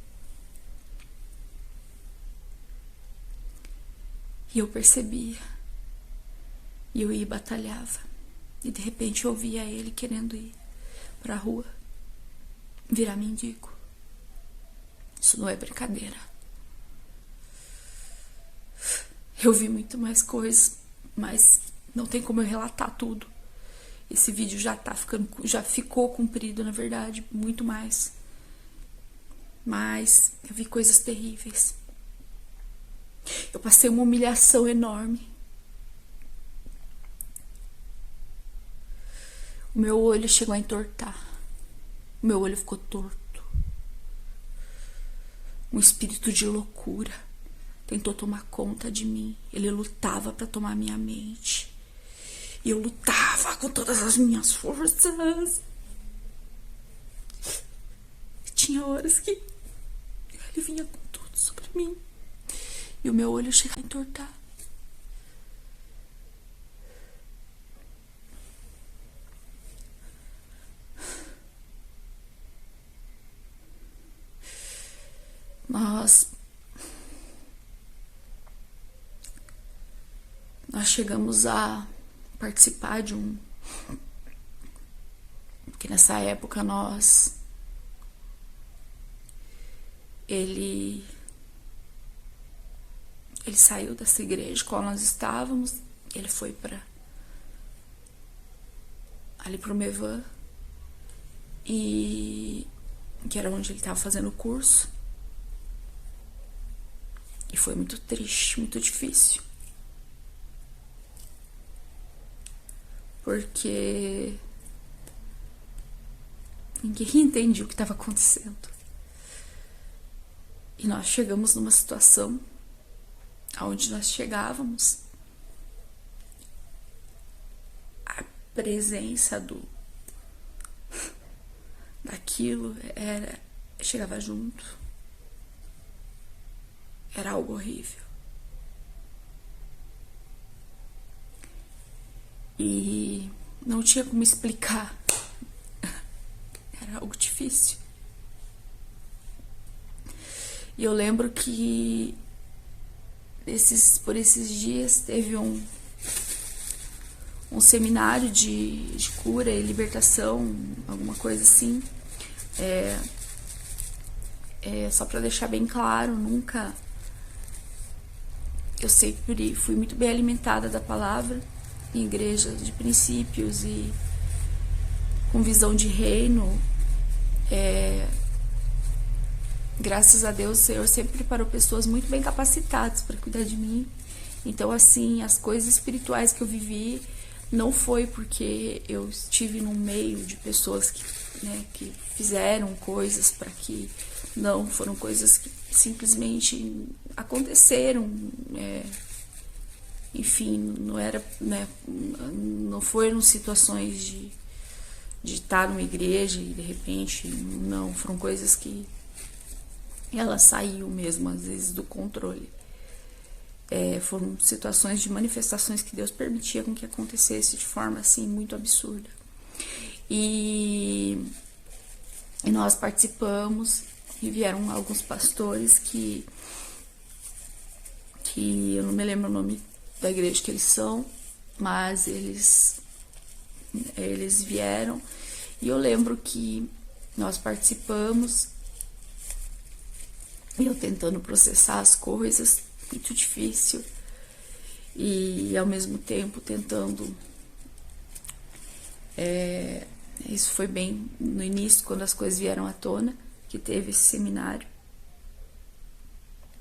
E eu percebia. E eu ia e batalhava. E de repente eu via ele querendo ir pra rua, virar mendigo. Isso não é brincadeira. Eu vi muito mais coisas, mas não tem como eu relatar tudo. Esse vídeo já ficou comprido, na verdade, muito mais. Mas eu vi coisas terríveis. Eu passei uma humilhação enorme. O meu olho chegou a entortar. O meu olho ficou torto. Um espírito de loucura tentou tomar conta de mim. Ele lutava para tomar minha mente. E eu lutava com todas as minhas forças. E tinha horas que ele vinha com tudo sobre mim. E o meu olho chegava a entortar. Nós chegamos a participar de um... Porque nessa época Ele saiu dessa igreja qual nós estávamos. Ele foi ali pro Mevan. E... que era onde ele estava fazendo o curso. E foi muito triste, muito difícil. Porque ninguém entendia o que estava acontecendo. E nós chegamos numa situação aonde nós chegávamos, a presença daquilo chegava junto. Era algo horrível. E não tinha como explicar. Era algo difícil. E eu lembro que por esses dias teve um seminário de cura e libertação, alguma coisa assim. Só pra deixar bem claro, nunca... Eu sempre fui muito bem alimentada da palavra, em igreja de princípios e com visão de reino. graças a Deus, o Senhor sempre preparou pessoas muito bem capacitadas para cuidar de mim. Então, assim, as coisas espirituais que eu vivi não foi porque eu estive no meio de pessoas que fizeram coisas para que... Não, foram coisas que simplesmente aconteceram. Enfim, não era, não foram situações de estar numa igreja e de repente, não, foram coisas que ela saiu mesmo, às vezes, do controle. Foram situações de manifestações que Deus permitia com que acontecesse de forma, assim, muito absurda. E nós participamos, e vieram alguns pastores que eu não me lembro o nome da igreja que eles são, mas eles vieram, e eu lembro que nós participamos, eu tentando processar as coisas, muito difícil, e ao mesmo tempo tentando, isso foi bem no início, quando as coisas vieram à tona, que teve esse seminário.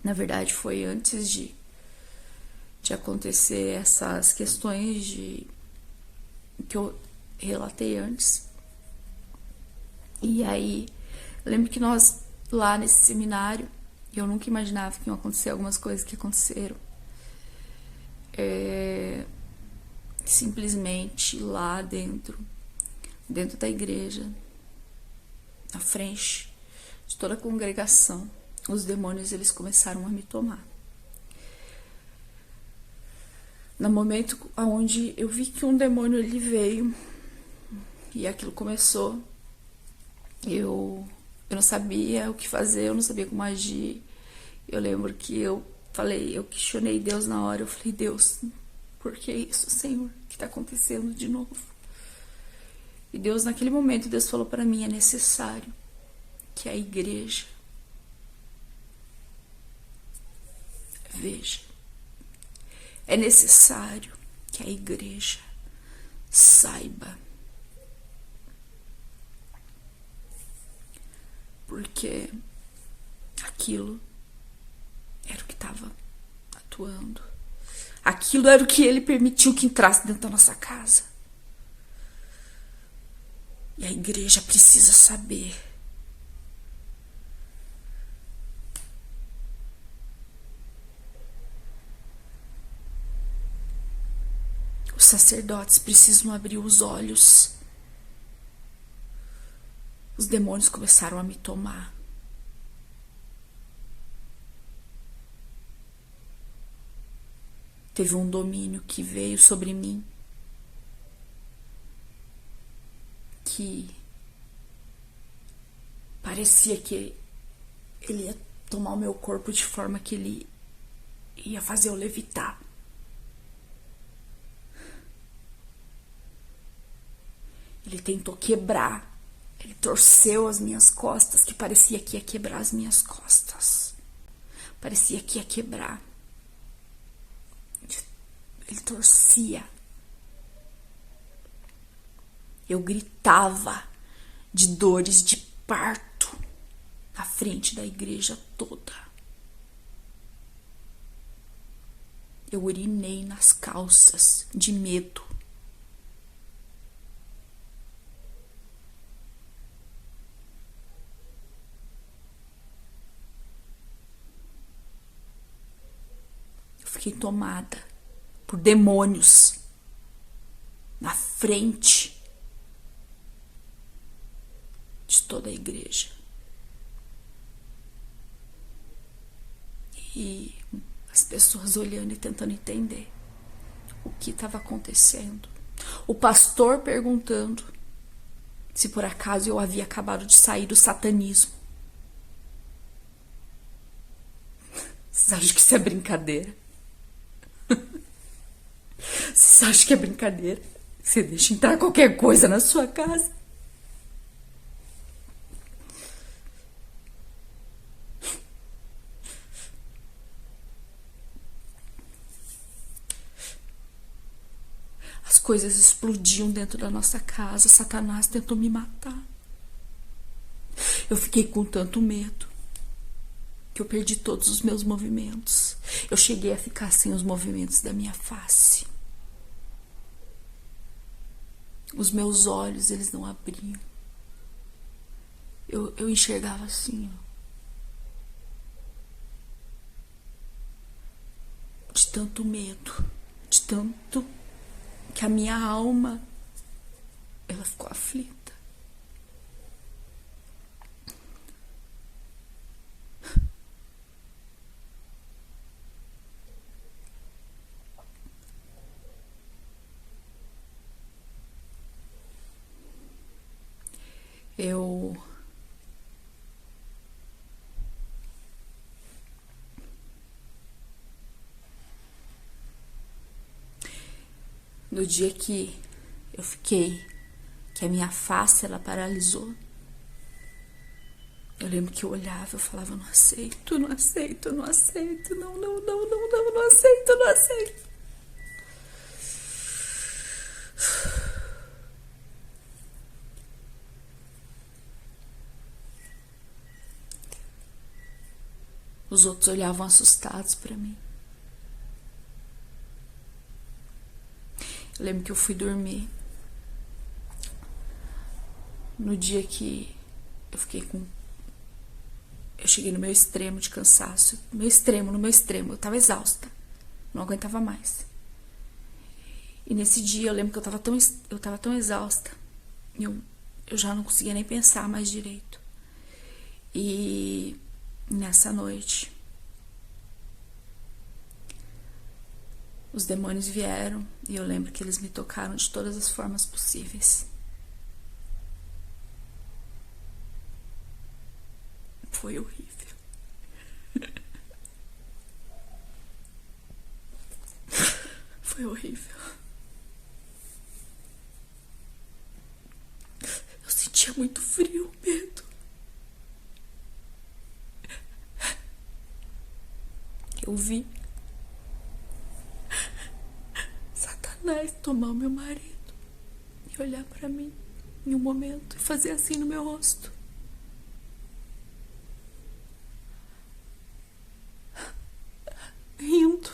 Na verdade, foi antes de acontecer essas questões que eu relatei antes. E aí, eu lembro que nós, lá nesse seminário, eu nunca imaginava que iam acontecer algumas coisas que aconteceram. Simplesmente lá dentro da igreja, na frente de toda a congregação, os demônios, eles começaram a me tomar. No momento onde eu vi que um demônio, ele veio e aquilo começou, eu não sabia o que fazer, eu não sabia como agir. Eu lembro que eu questionei Deus na hora, eu falei: Deus, por que isso, Senhor? O que está acontecendo de novo? E Deus, naquele momento, Deus falou para mim: é necessário que a igreja veja. É necessário que a igreja saiba. Porque aquilo era o que estava atuando. Aquilo era o que ele permitiu que entrasse dentro da nossa casa. E a igreja precisa saber. Os sacerdotes precisam abrir os olhos. Os demônios começaram a me tomar. Teve um domínio que veio sobre mim, que parecia que ele ia tomar o meu corpo de forma que ele ia fazer eu levitar. Ele tentou quebrar. Ele torceu as minhas costas, que parecia que ia quebrar as minhas costas. Parecia que ia quebrar. Ele torcia. Eu gritava de dores de parto na frente da igreja toda. Eu urinei nas calças de medo. Fiquei tomada por demônios na frente de toda a igreja. E as pessoas olhando e tentando entender o que estava acontecendo. O pastor perguntando se por acaso eu havia acabado de sair do satanismo. Vocês acham que isso é brincadeira? Vocês acham que é brincadeira? Você deixa entrar qualquer coisa na sua casa? As coisas explodiam dentro da nossa casa. Satanás tentou me matar. Eu fiquei com tanto medo. que eu perdi todos os meus movimentos. Eu cheguei a ficar sem os movimentos da minha face. Os meus olhos, eles não abriam. Eu enxergava assim, ó. De tanto medo, de tanto que a minha alma, ela ficou aflita. No dia que eu fiquei, que a minha face, ela paralisou, eu lembro que eu olhava, eu falava, não aceito, não aceito, não aceito, não aceito, não aceito. Os outros olhavam assustados para mim. Eu lembro que eu fui dormir. No dia que eu fiquei com... Eu cheguei no meu extremo de cansaço. No meu extremo. Eu tava exausta. Não aguentava mais. E nesse dia eu lembro que eu tava tão exausta. Eu já não conseguia nem pensar mais direito. E nessa noite, os demônios vieram e eu lembro que eles me tocaram de todas as formas possíveis. Foi horrível. Foi horrível. Eu sentia muito frio, medo. Eu vi Satanás tomar o meu marido e olhar pra mim em um momento e fazer assim no meu rosto. Rindo,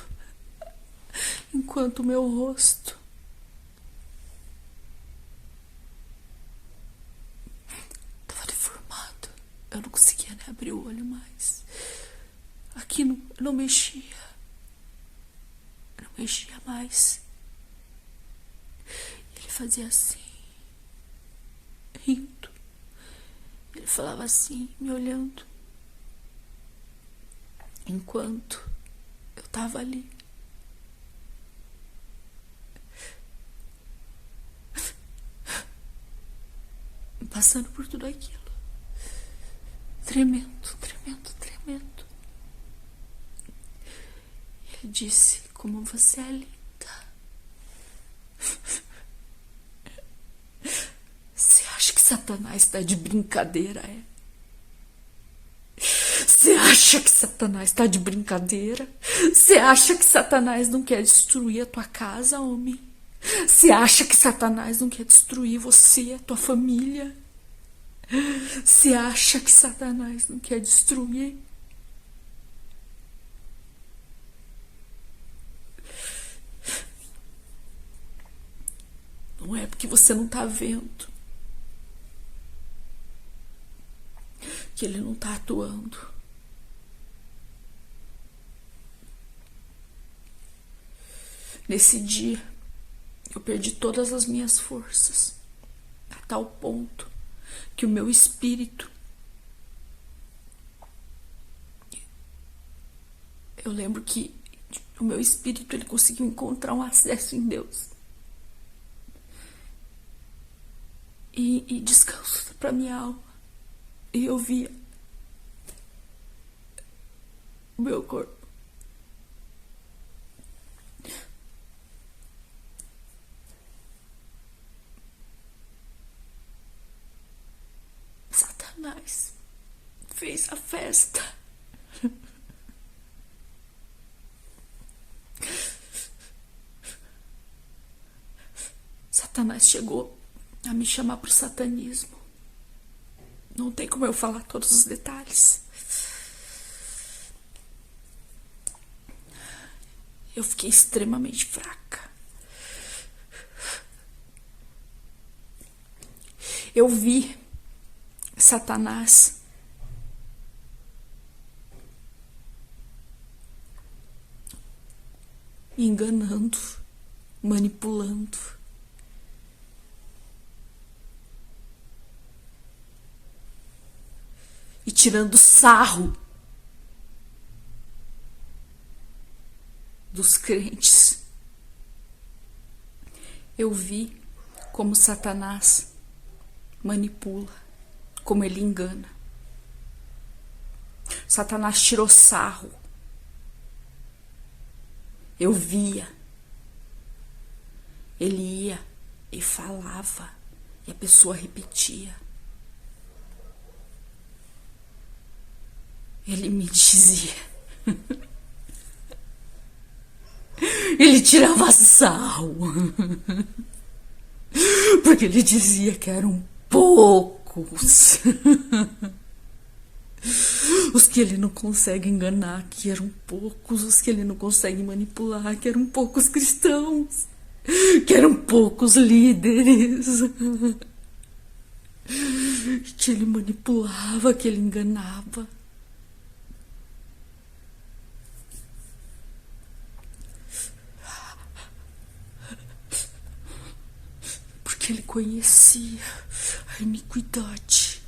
enquanto o meu rosto estava deformado. Eu não conseguia nem abrir o olho mais. Aqui não mexia. Não mexia mais. Ele fazia assim, rindo. Ele falava assim, me olhando, enquanto eu tava ali. Passando por tudo aquilo. Tremendo, tremendo, tremendo. Ele disse, como você é linda. Você acha que Satanás tá de brincadeira, é? Você acha que Satanás tá de brincadeira? Você acha que Satanás não quer destruir a tua casa, homem? Você acha que Satanás não quer destruir você, a tua família? Você acha que Satanás não quer destruir? Não é porque você não tá vendo que ele não tá atuando. Nesse dia, eu perdi todas as minhas forças, a tal ponto que o meu espírito, eu lembro que o meu espírito, ele conseguiu encontrar um acesso em Deus e descanso para minha alma. E eu via o meu corpo Satanás fez a festa. Satanás chegou a me chamar pro satanismo. Não tem como eu falar todos os detalhes. eu fiquei extremamente fraca. Eu vi Satanás me enganando, manipulando. E tirando sarro dos crentes. Eu vi como Satanás manipula, como ele engana. Satanás tirou sarro. Eu via. Ele ia e falava, e a pessoa repetia. Ele me dizia. Ele tirava sarro. Porque ele dizia que eram poucos os que ele não consegue enganar, que eram poucos os que ele não consegue manipular, que eram poucos cristãos, que eram poucos líderes, que ele manipulava, que ele enganava. Porque ele conhecia a iniquidade.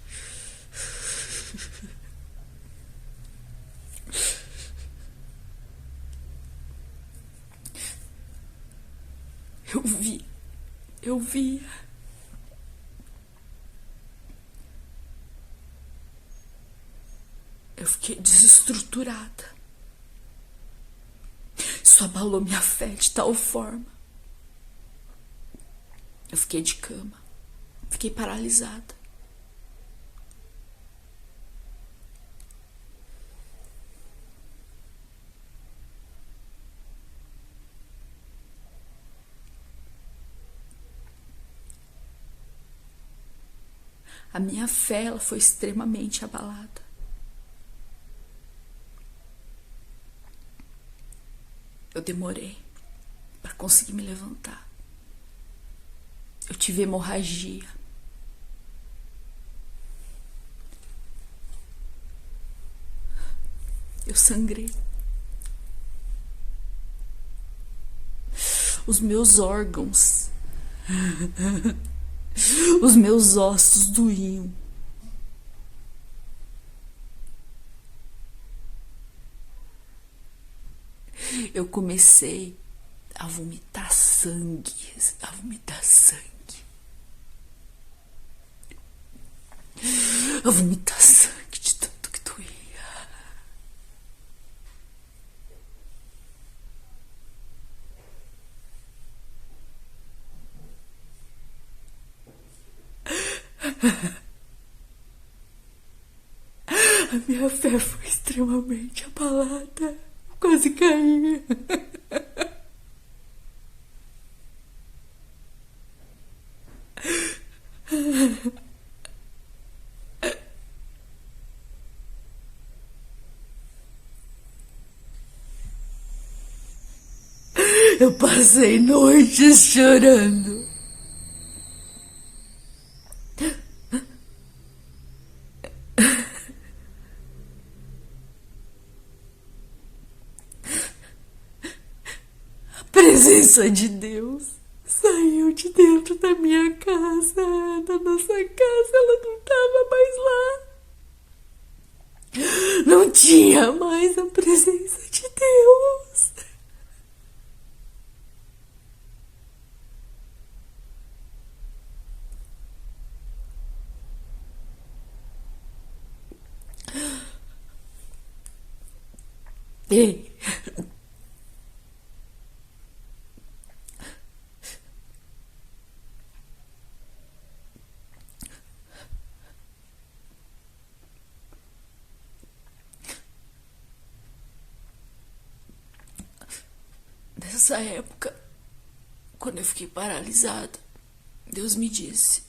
Eu via. Eu fiquei desestruturada. Isso abalou minha fé de tal forma. Eu fiquei de cama. Fiquei paralisada. A minha fé, ela foi extremamente abalada. Eu demorei para conseguir me levantar. Eu tive hemorragia. Eu sangrei. Os meus órgãos, os meus ossos doíam. Eu comecei a vomitar sangue, a vomitar sangue. A vomitar sangue de tanto que doía. A minha fé foi extremamente abalada. Eu quase caí. Eu passei noites chorando. A presença de Deus saiu de dentro da minha casa, da nossa casa. Ela não estava mais lá. Não tinha mais a presença de Deus. Ei, nessa época, quando eu fiquei paralisada, Deus me disse: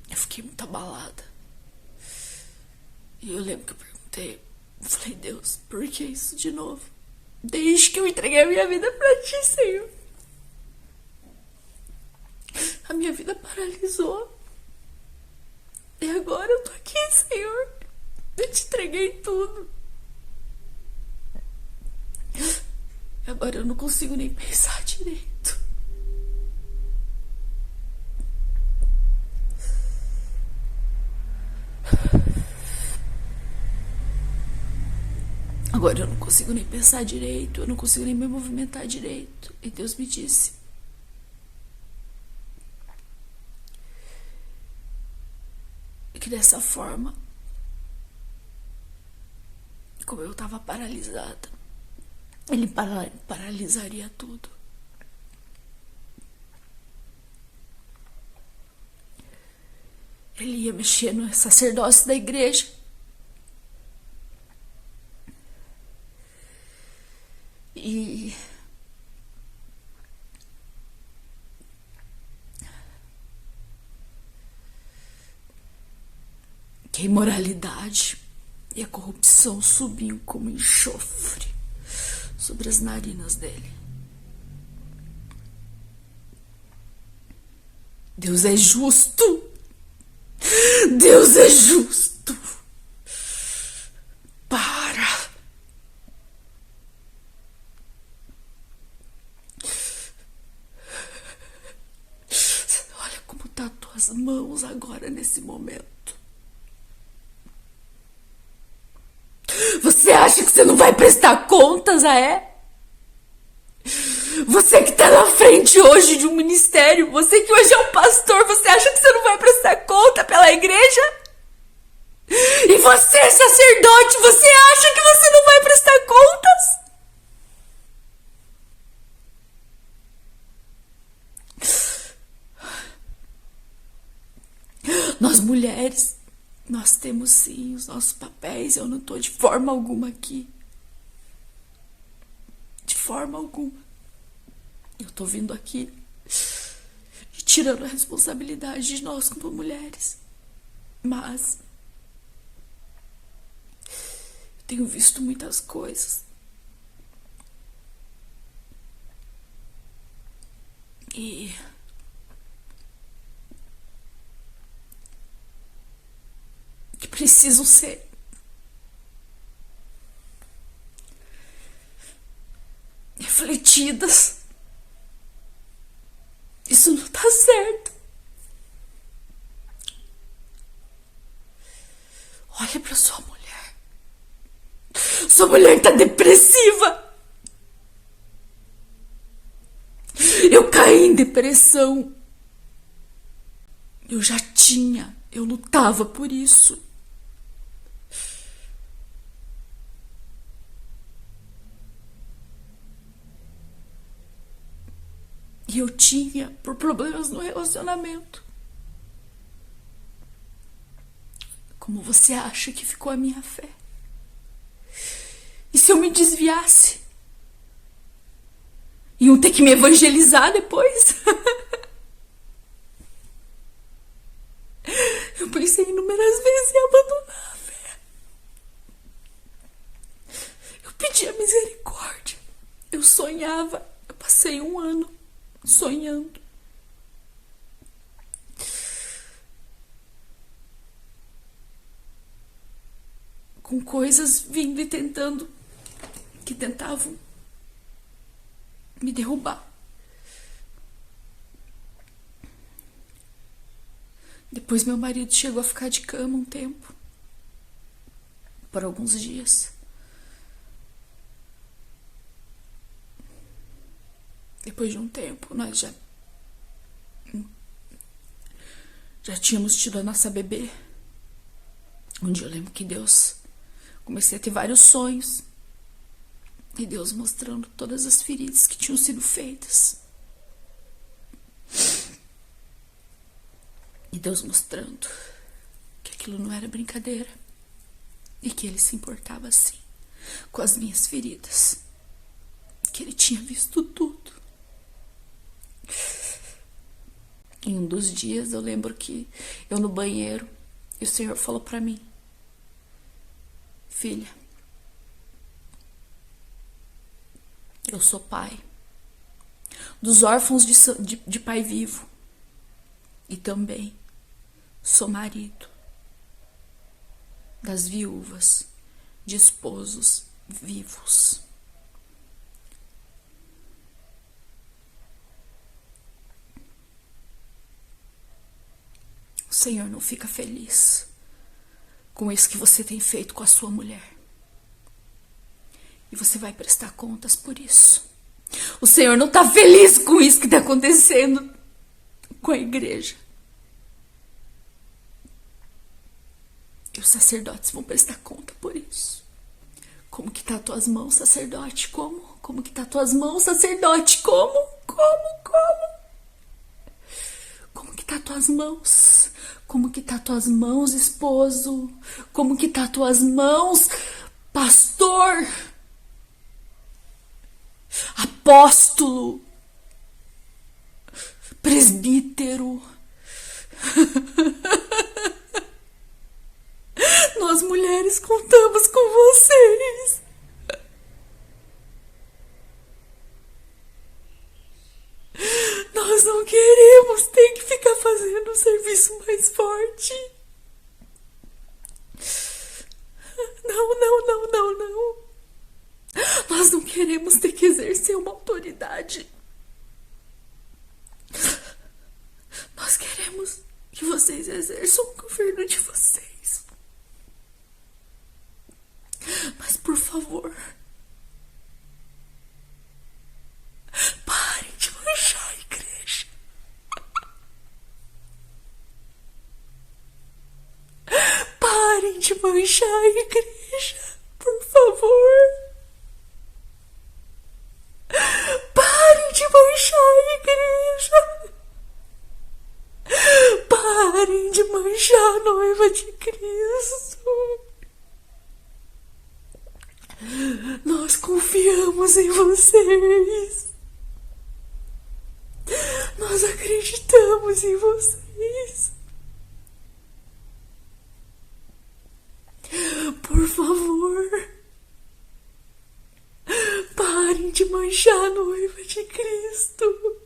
eu fiquei muito abalada. E eu lembro que eu perguntei, falei, Deus, por que isso de novo? Desde que eu entreguei a minha vida pra ti, Senhor. A minha vida paralisou. E agora eu tô aqui, Senhor. Eu te entreguei tudo. E agora eu não consigo nem pensar direito. Agora eu não consigo nem pensar direito. Eu não consigo nem me movimentar direito. E Deus me disse: que dessa forma, como eu estava paralisada, Ele paralisaria tudo. Ele ia mexer no sacerdócio da igreja. E que a imoralidade e a corrupção subiam como enxofre sobre as narinas dele. Deus é justo. Deus é justo. Para. Olha como tá as tuas mãos agora nesse momento. Você acha que você não vai prestar contas, é? Você que tá na frente hoje de um ministério, você que hoje é um pastor, você acha que você não vai prestar conta pela igreja? E você, sacerdote, você acha que você não vai prestar contas? Nós mulheres, nós temos sim os nossos papéis. Eu não tô de forma alguma aqui. De forma alguma. Eu tô vindo aqui e tirando a responsabilidade de nós como mulheres. Mas eu tenho visto muitas coisas. E que precisam ser refletidas. Isso não tá certo. Olha pra sua mulher. Sua mulher tá depressiva. Eu caí em depressão. Eu lutava por isso. E eu tinha por problemas no relacionamento. Como você acha que ficou a minha fé? E se eu me desviasse? Iam ter que me evangelizar depois? Eu pensei inúmeras vezes em abandonar a fé. Eu pedia misericórdia. Eu sonhava. Eu passei 1 ano sonhando. Com coisas vindo e que tentavam me derrubar. Depois meu marido chegou a ficar de cama um tempo. Por alguns dias. Depois de um tempo, nós já tínhamos tido a nossa bebê. Um dia eu lembro que comecei a ter vários sonhos. E Deus mostrando todas as feridas que tinham sido feitas. E Deus mostrando que aquilo não era brincadeira. E que Ele se importava sim com as minhas feridas. Que Ele tinha visto tudo. Em um dos dias eu lembro que eu no banheiro, e o Senhor falou pra mim: Filha, eu sou pai dos órfãos de pai vivo e também sou marido das viúvas de esposos vivos. O Senhor não fica feliz com isso que você tem feito com a sua mulher. E você vai prestar contas por isso. O Senhor não está feliz com isso que está acontecendo com a igreja. E os sacerdotes vão prestar conta por isso. Como que tá as tuas mãos, sacerdote? Como? Como que tá as tuas mãos, sacerdote? Como? Como que tá as tuas mãos? Como que tá as tuas mãos, esposo? Como que tá as tuas mãos, pastor? Apóstolo? Presbítero? Nós mulheres contamos com vocês. Nós não queremos ter que ficar fazendo um serviço mais forte. Não. Nós não queremos ter que exercer uma autoridade. Nós queremos que vocês exerçam o governo de vocês. Mas, por favor, parem de manchar a igreja. Parem de manchar a igreja, por favor. Parem de manchar a igreja. Parem de manchar a noiva de Cristo. Nós confiamos em vocês. Nós acreditamos em vocês. Por favor, parem de manchar a noiva de Cristo.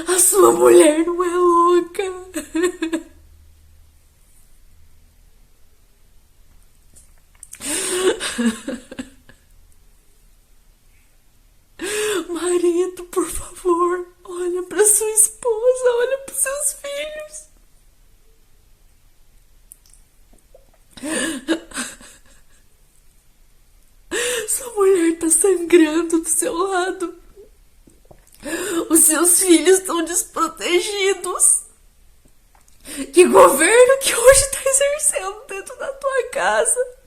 A sua mulher não é louca. Marido, por favor, olha para sua esposa, olha para seus filhos. Sua mulher tá sangrando do seu lado. Os seus filhos estão desprotegidos. Que governo que hoje está exercendo dentro da tua casa?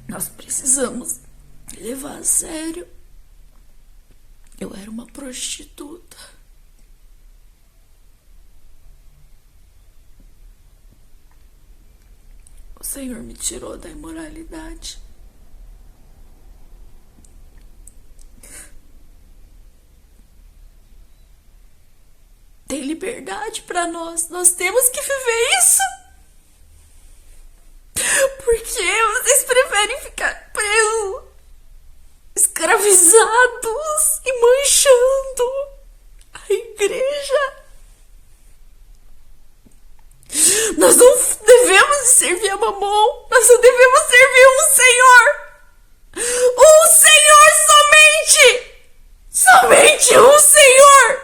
Nós precisamos levar a sério. Eu era uma prostituta. O Senhor me tirou da imoralidade. Tem liberdade para nós. Nós temos que viver isso. Por que vocês preferem ficar presos, escravizados e manchando a igreja? Nós não devemos servir a Mamon. Nós só devemos servir um Senhor. Um Senhor somente. Somente um Senhor.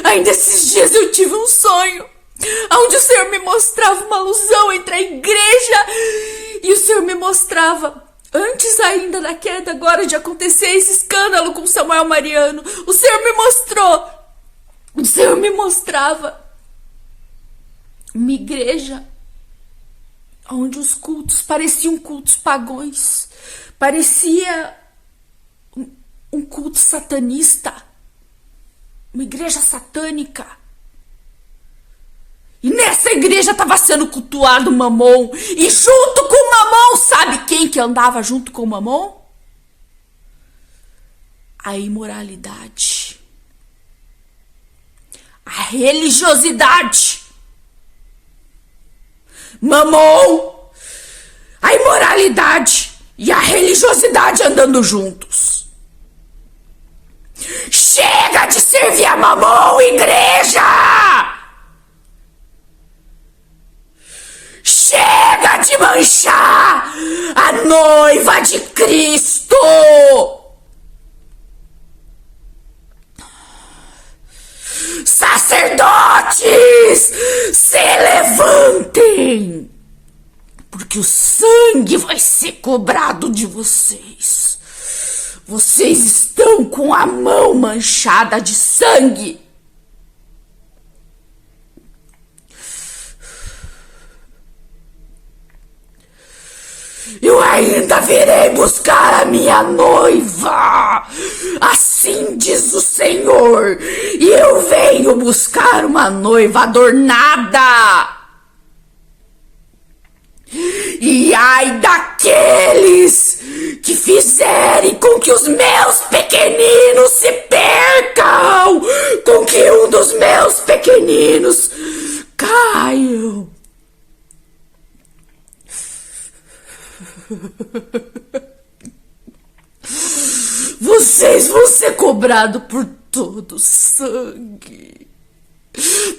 Ainda esses dias eu tive um sonho onde o Senhor me mostrava uma alusão entre a igreja e o Senhor me mostrava, antes ainda da queda, agora de acontecer esse escândalo com Samuel Mariano, o Senhor me mostrava uma igreja onde os cultos pareciam cultos pagãos, parecia um culto satanista, uma igreja satânica. E nessa igreja estava sendo cultuado Mamon. E junto com o Mamon, sabe quem que andava junto com o Mamon? A imoralidade. A religiosidade. Mamon, a imoralidade e a religiosidade andando juntos. Chega de servir a Mamon, igreja! Chega de manchar a noiva de Cristo! Sacerdotes, se levantem, porque o sangue vai ser cobrado de vocês. Vocês estão com a mão manchada de sangue. Eu ainda virei buscar a minha noiva, assim diz o Senhor, e eu venho buscar uma noiva adornada. E ai daqueles que fizerem com que os meus pequeninos se percam, com que um dos meus pequeninos caiam. Vocês vão ser cobrados por todo sangue.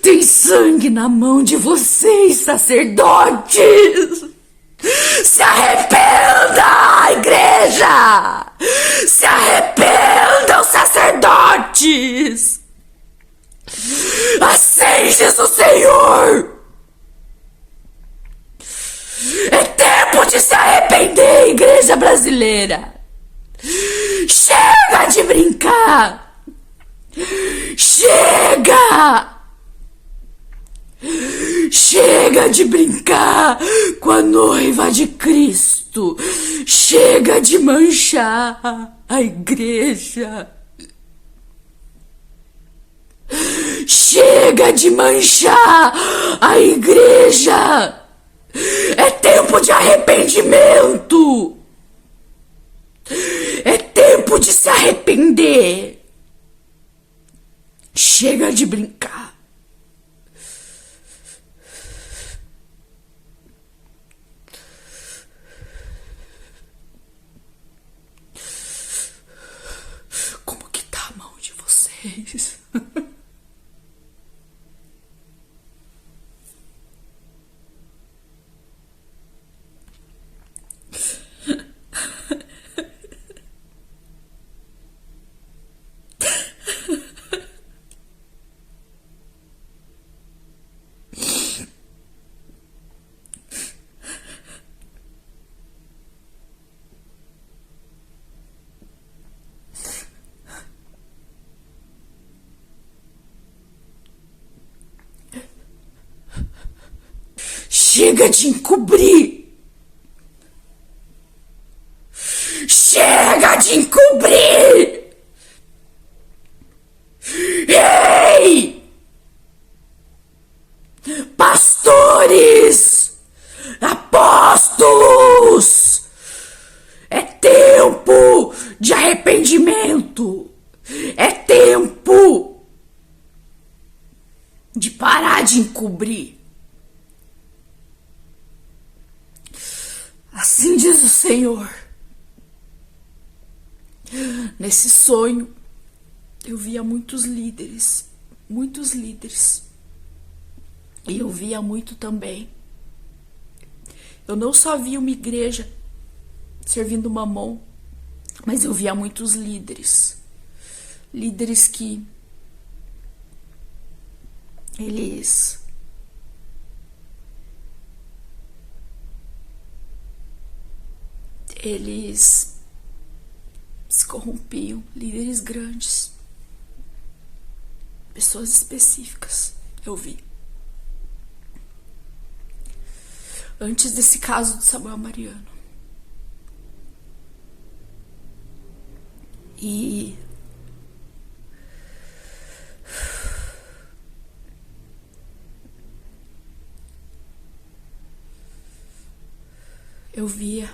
Tem sangue na mão de vocês, sacerdotes. Se arrependa, igreja. Se arrependam, sacerdotes. Assim diz o Senhor. É tempo de se arrepender, igreja brasileira. Chega de brincar. Chega. Chega de brincar com a noiva de Cristo. Chega de manchar a igreja. Chega de manchar a igreja. É tempo de arrependimento. É tempo de se arrepender. Chega de brincar. Como que tá a mão de vocês? Chega de encobrir. Chega de encobrir. Ei! Pastores! Apóstolos! É tempo de arrependimento. É tempo de parar de encobrir. Assim diz o Senhor. Nesse sonho, eu via muitos líderes. E eu via muito também. Eu não só via uma igreja servindo Mamon, mas eu via muitos líderes. Líderes que eles se corrompiam, líderes grandes, pessoas específicas, eu vi. Antes desse caso de Samuel Mariano. E eu via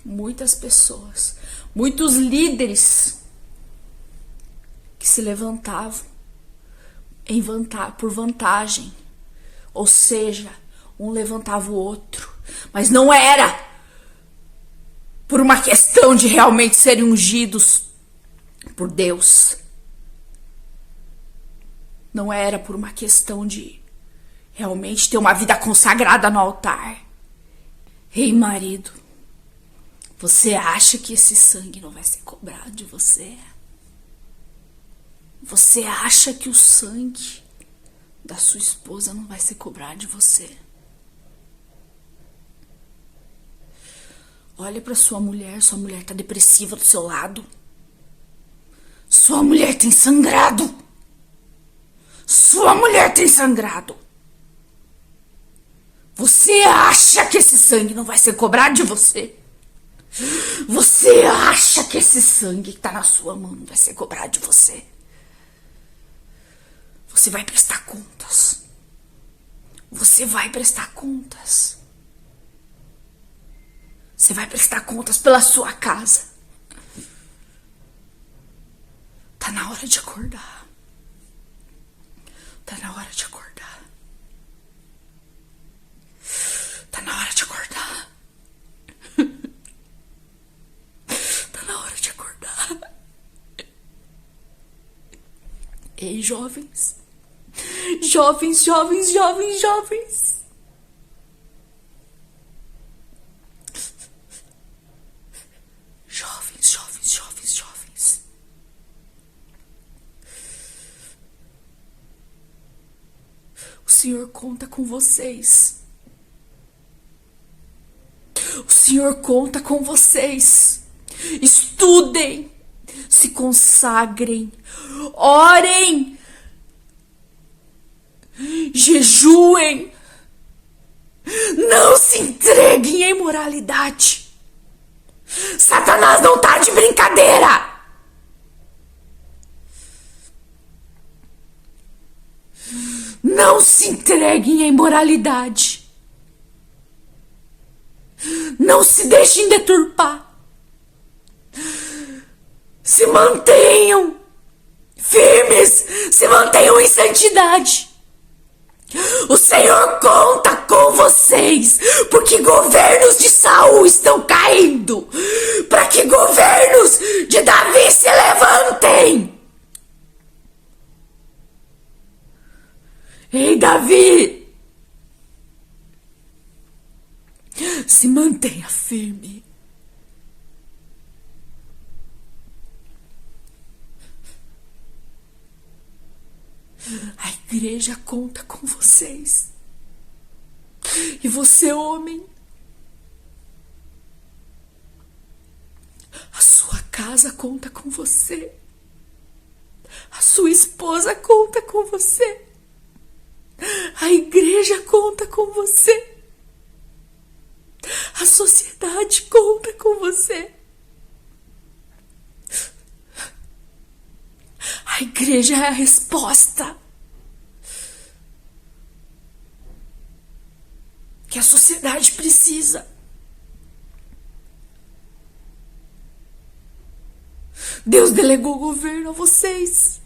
muitas pessoas, muitos líderes que se levantavam por vantagem. Ou seja, um levantava o outro. Mas não era por uma questão de realmente serem ungidos por Deus. Não era por uma questão de realmente ter uma vida consagrada no altar. Ei, marido, você acha que esse sangue não vai ser cobrado de você? Você acha que o sangue da sua esposa não vai ser cobrado de você? Olha pra sua mulher tá depressiva do seu lado. Sua mulher tem sangrado. Sua mulher tem sangrado. Você acha que esse sangue não vai ser cobrado de você? Você acha que esse sangue que tá na sua mão não vai ser cobrado de você? Você vai prestar contas. Você vai prestar contas. Você vai prestar contas pela sua casa. Tá na hora de acordar. Tá na hora de acordar. Tá na hora de acordar. Tá na hora de acordar. Ei, jovens. Jovens. Jovens. O Senhor conta com vocês. O Senhor conta com vocês. Estudem, se consagrem, orem, jejuem, não se entreguem à imoralidade. Satanás não tá de brincadeira. Não se entreguem à imoralidade. Não se deixem deturpar. Se mantenham firmes, se mantenham em santidade. O Senhor conta com vocês, porque governos de Saul estão caindo, para que governos de Davi se levantem. Ei, Davi, se mantenha firme. A igreja conta com vocês. E você, homem, a sua casa conta com você. A sua esposa conta com você. A igreja conta com você. A sociedade conta com você. A igreja é a resposta que a sociedade precisa. Deus delegou o governo a vocês.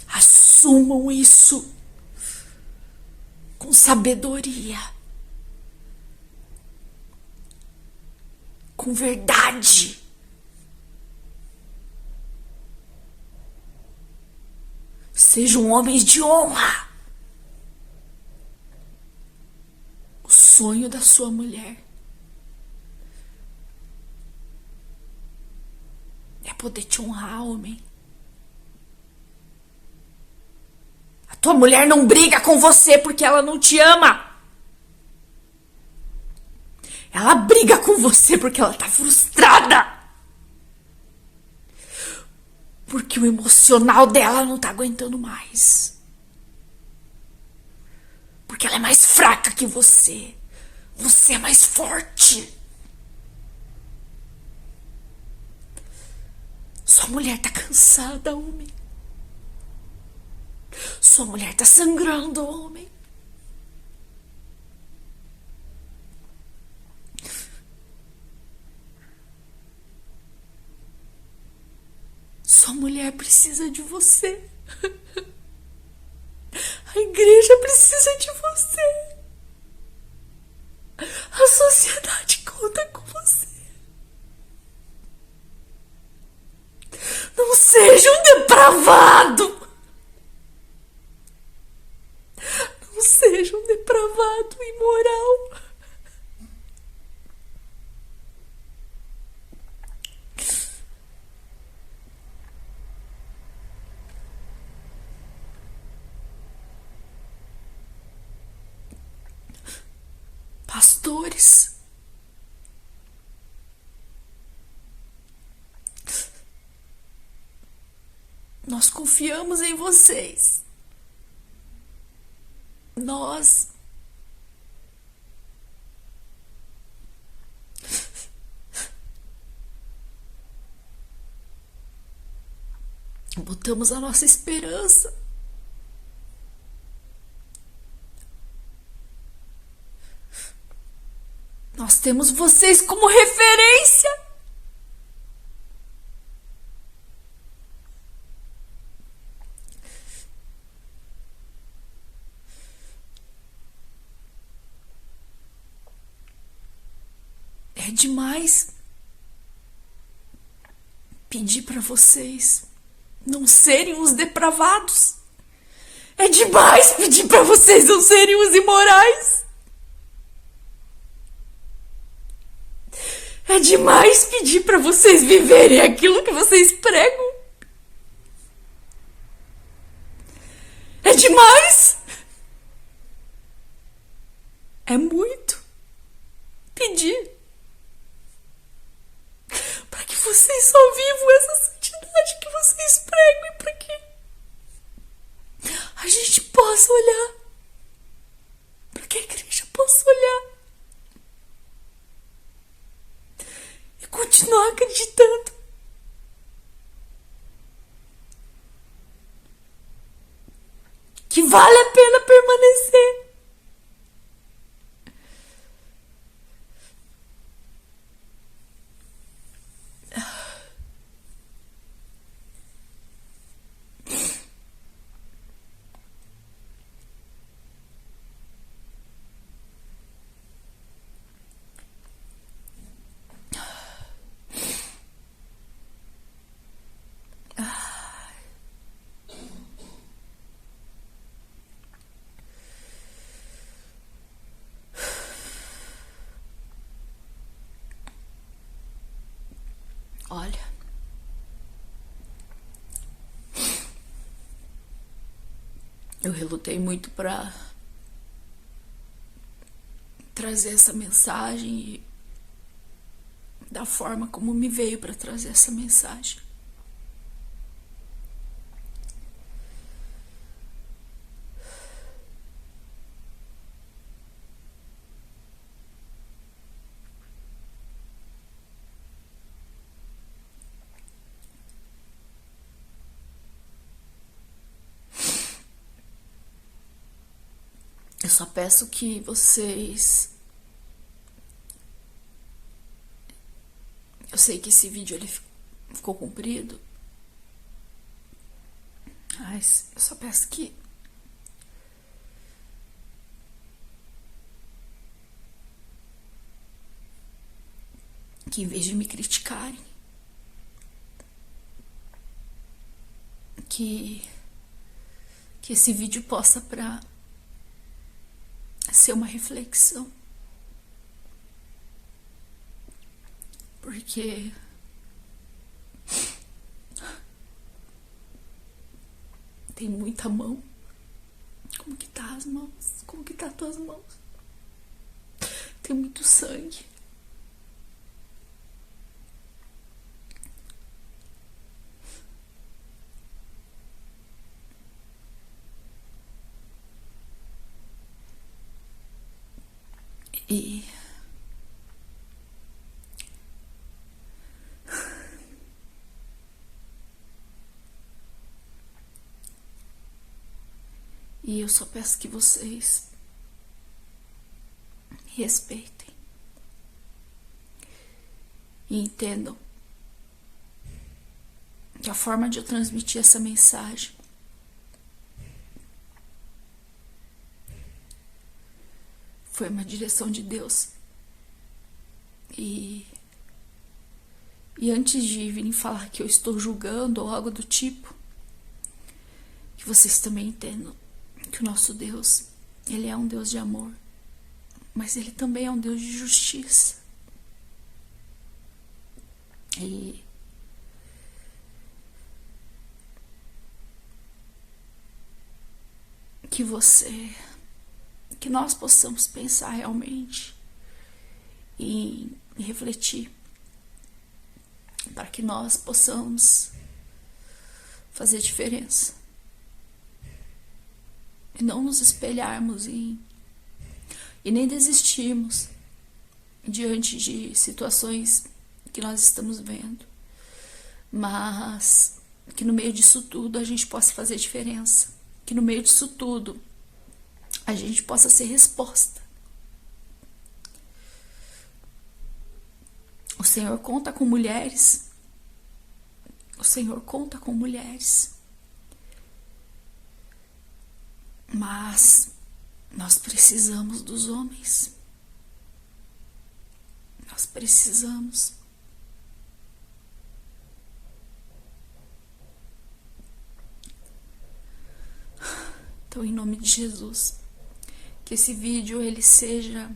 Assumam isso com sabedoria, com verdade. Sejam homens de honra. O sonho da sua mulher é poder te honrar, homem. A tua mulher não briga com você porque ela não te ama. Ela briga com você porque ela tá frustrada. Porque o emocional dela não tá aguentando mais. Porque ela é mais fraca que você. Você é mais forte. Sua mulher tá cansada, homem. Sua mulher tá sangrando, homem. Sua mulher precisa de você. A igreja precisa de você. A sociedade conta com você. Não seja um depravado. Não seja um depravado imoral. Pastores, nós confiamos em vocês. Nós botamos a nossa esperança. Nós temos vocês como referência. É demais pedir para vocês não serem os depravados. É demais pedir para vocês não serem os imorais. É demais pedir para vocês viverem aquilo que vocês pregam. É demais. É muito pedir para que vocês só vivam essa santidade que vocês pregam e para que a gente possa olhar, para que a igreja possa olhar e continuar acreditando que vale a pena permanecer. Olha, eu relutei muito para trazer essa mensagem e da forma como me veio para trazer essa mensagem. Eu só peço que vocês... Eu sei que esse vídeo ele ficou comprido, mas eu só peço que em vez de me criticarem, que esse vídeo possa para ser uma reflexão. Porque tem muita mão. Como que tá as mãos? Como que tá as tuas mãos? Tem muito sangue. E eu só peço que vocês respeitem e entendam que a forma de eu transmitir essa mensagem foi uma direção de Deus. E antes de virem falar que eu estou julgando ou algo do tipo, que vocês também entendam que o nosso Deus, Ele é um Deus de amor, mas Ele também é um Deus de justiça. E que nós possamos pensar realmente e refletir, para que nós possamos fazer diferença e não nos espelharmos e nem desistirmos diante de situações que nós estamos vendo, mas que no meio disso tudo a gente possa fazer diferença, que no meio disso tudo a gente possa ser resposta. O Senhor conta com mulheres. O Senhor conta com mulheres. Mas nós precisamos dos homens. Nós precisamos. Então, em nome de Jesus, que esse vídeo ele seja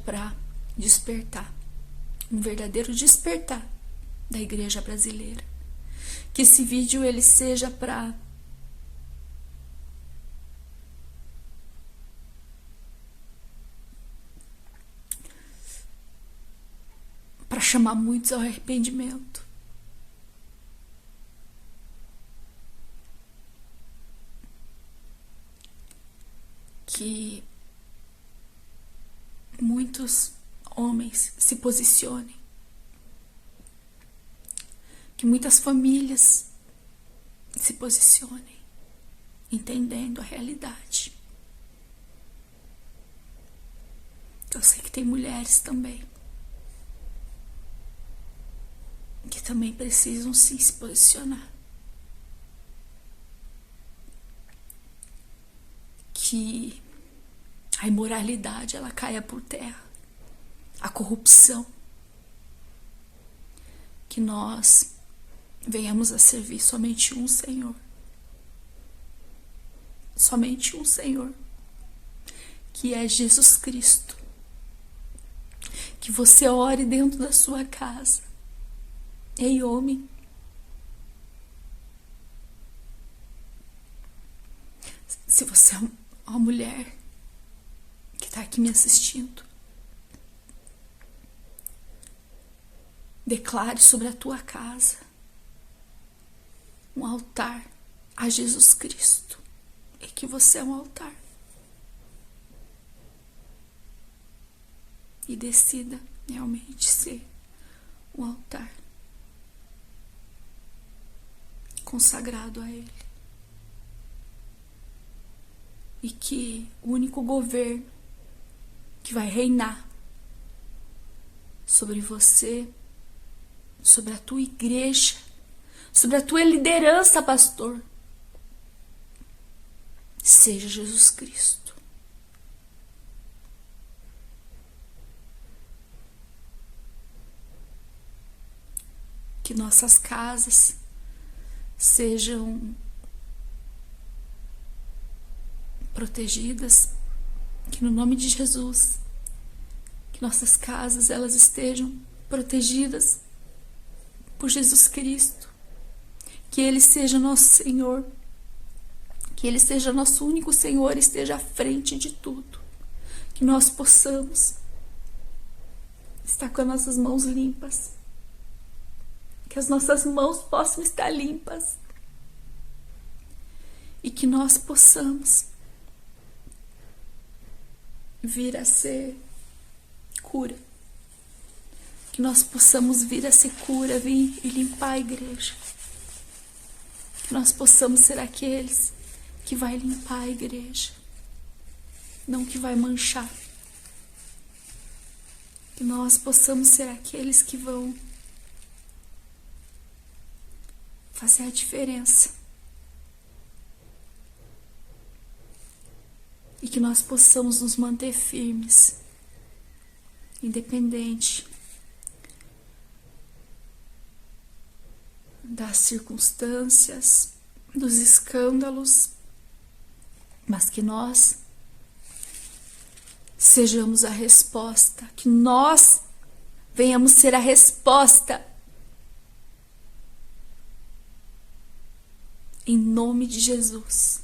para despertar, um verdadeiro despertar da igreja brasileira. Que esse vídeo ele seja para chamar muitos ao arrependimento. Que muitos homens se posicionem. Que muitas famílias se posicionem, entendendo a realidade. Eu sei que tem mulheres também que também precisam sim se posicionar. Que a imoralidade ela caia por terra, a corrupção, que nós venhamos a servir somente um Senhor, que é Jesus Cristo. Que você ore dentro da sua casa. Ei, homem, se você é uma mulher que está aqui me assistindo, declare sobre a tua casa um altar a Jesus Cristo, e que você é um altar. E decida realmente ser um altar consagrado a Ele. E que o único governo que vai reinar sobre você, sobre a tua igreja, sobre a tua liderança, pastor, seja Jesus Cristo. Que nossas casas sejam protegidas, que no nome de Jesus, que nossas casas elas estejam protegidas por Jesus Cristo, que Ele seja nosso Senhor, que Ele seja nosso único Senhor e esteja à frente de tudo, que nós possamos estar com as nossas mãos limpas, que as nossas mãos possam estar limpas e que nós possamos vir a ser cura, que nós possamos vir a ser cura, vir e limpar a igreja, que nós possamos ser aqueles que vai limpar a igreja, não que vai manchar, Que nós possamos ser aqueles que vão fazer a diferença. E que nós possamos nos manter firmes, independente das circunstâncias, dos escândalos, mas que nós sejamos a resposta, que nós venhamos ser a resposta. Em nome de Jesus.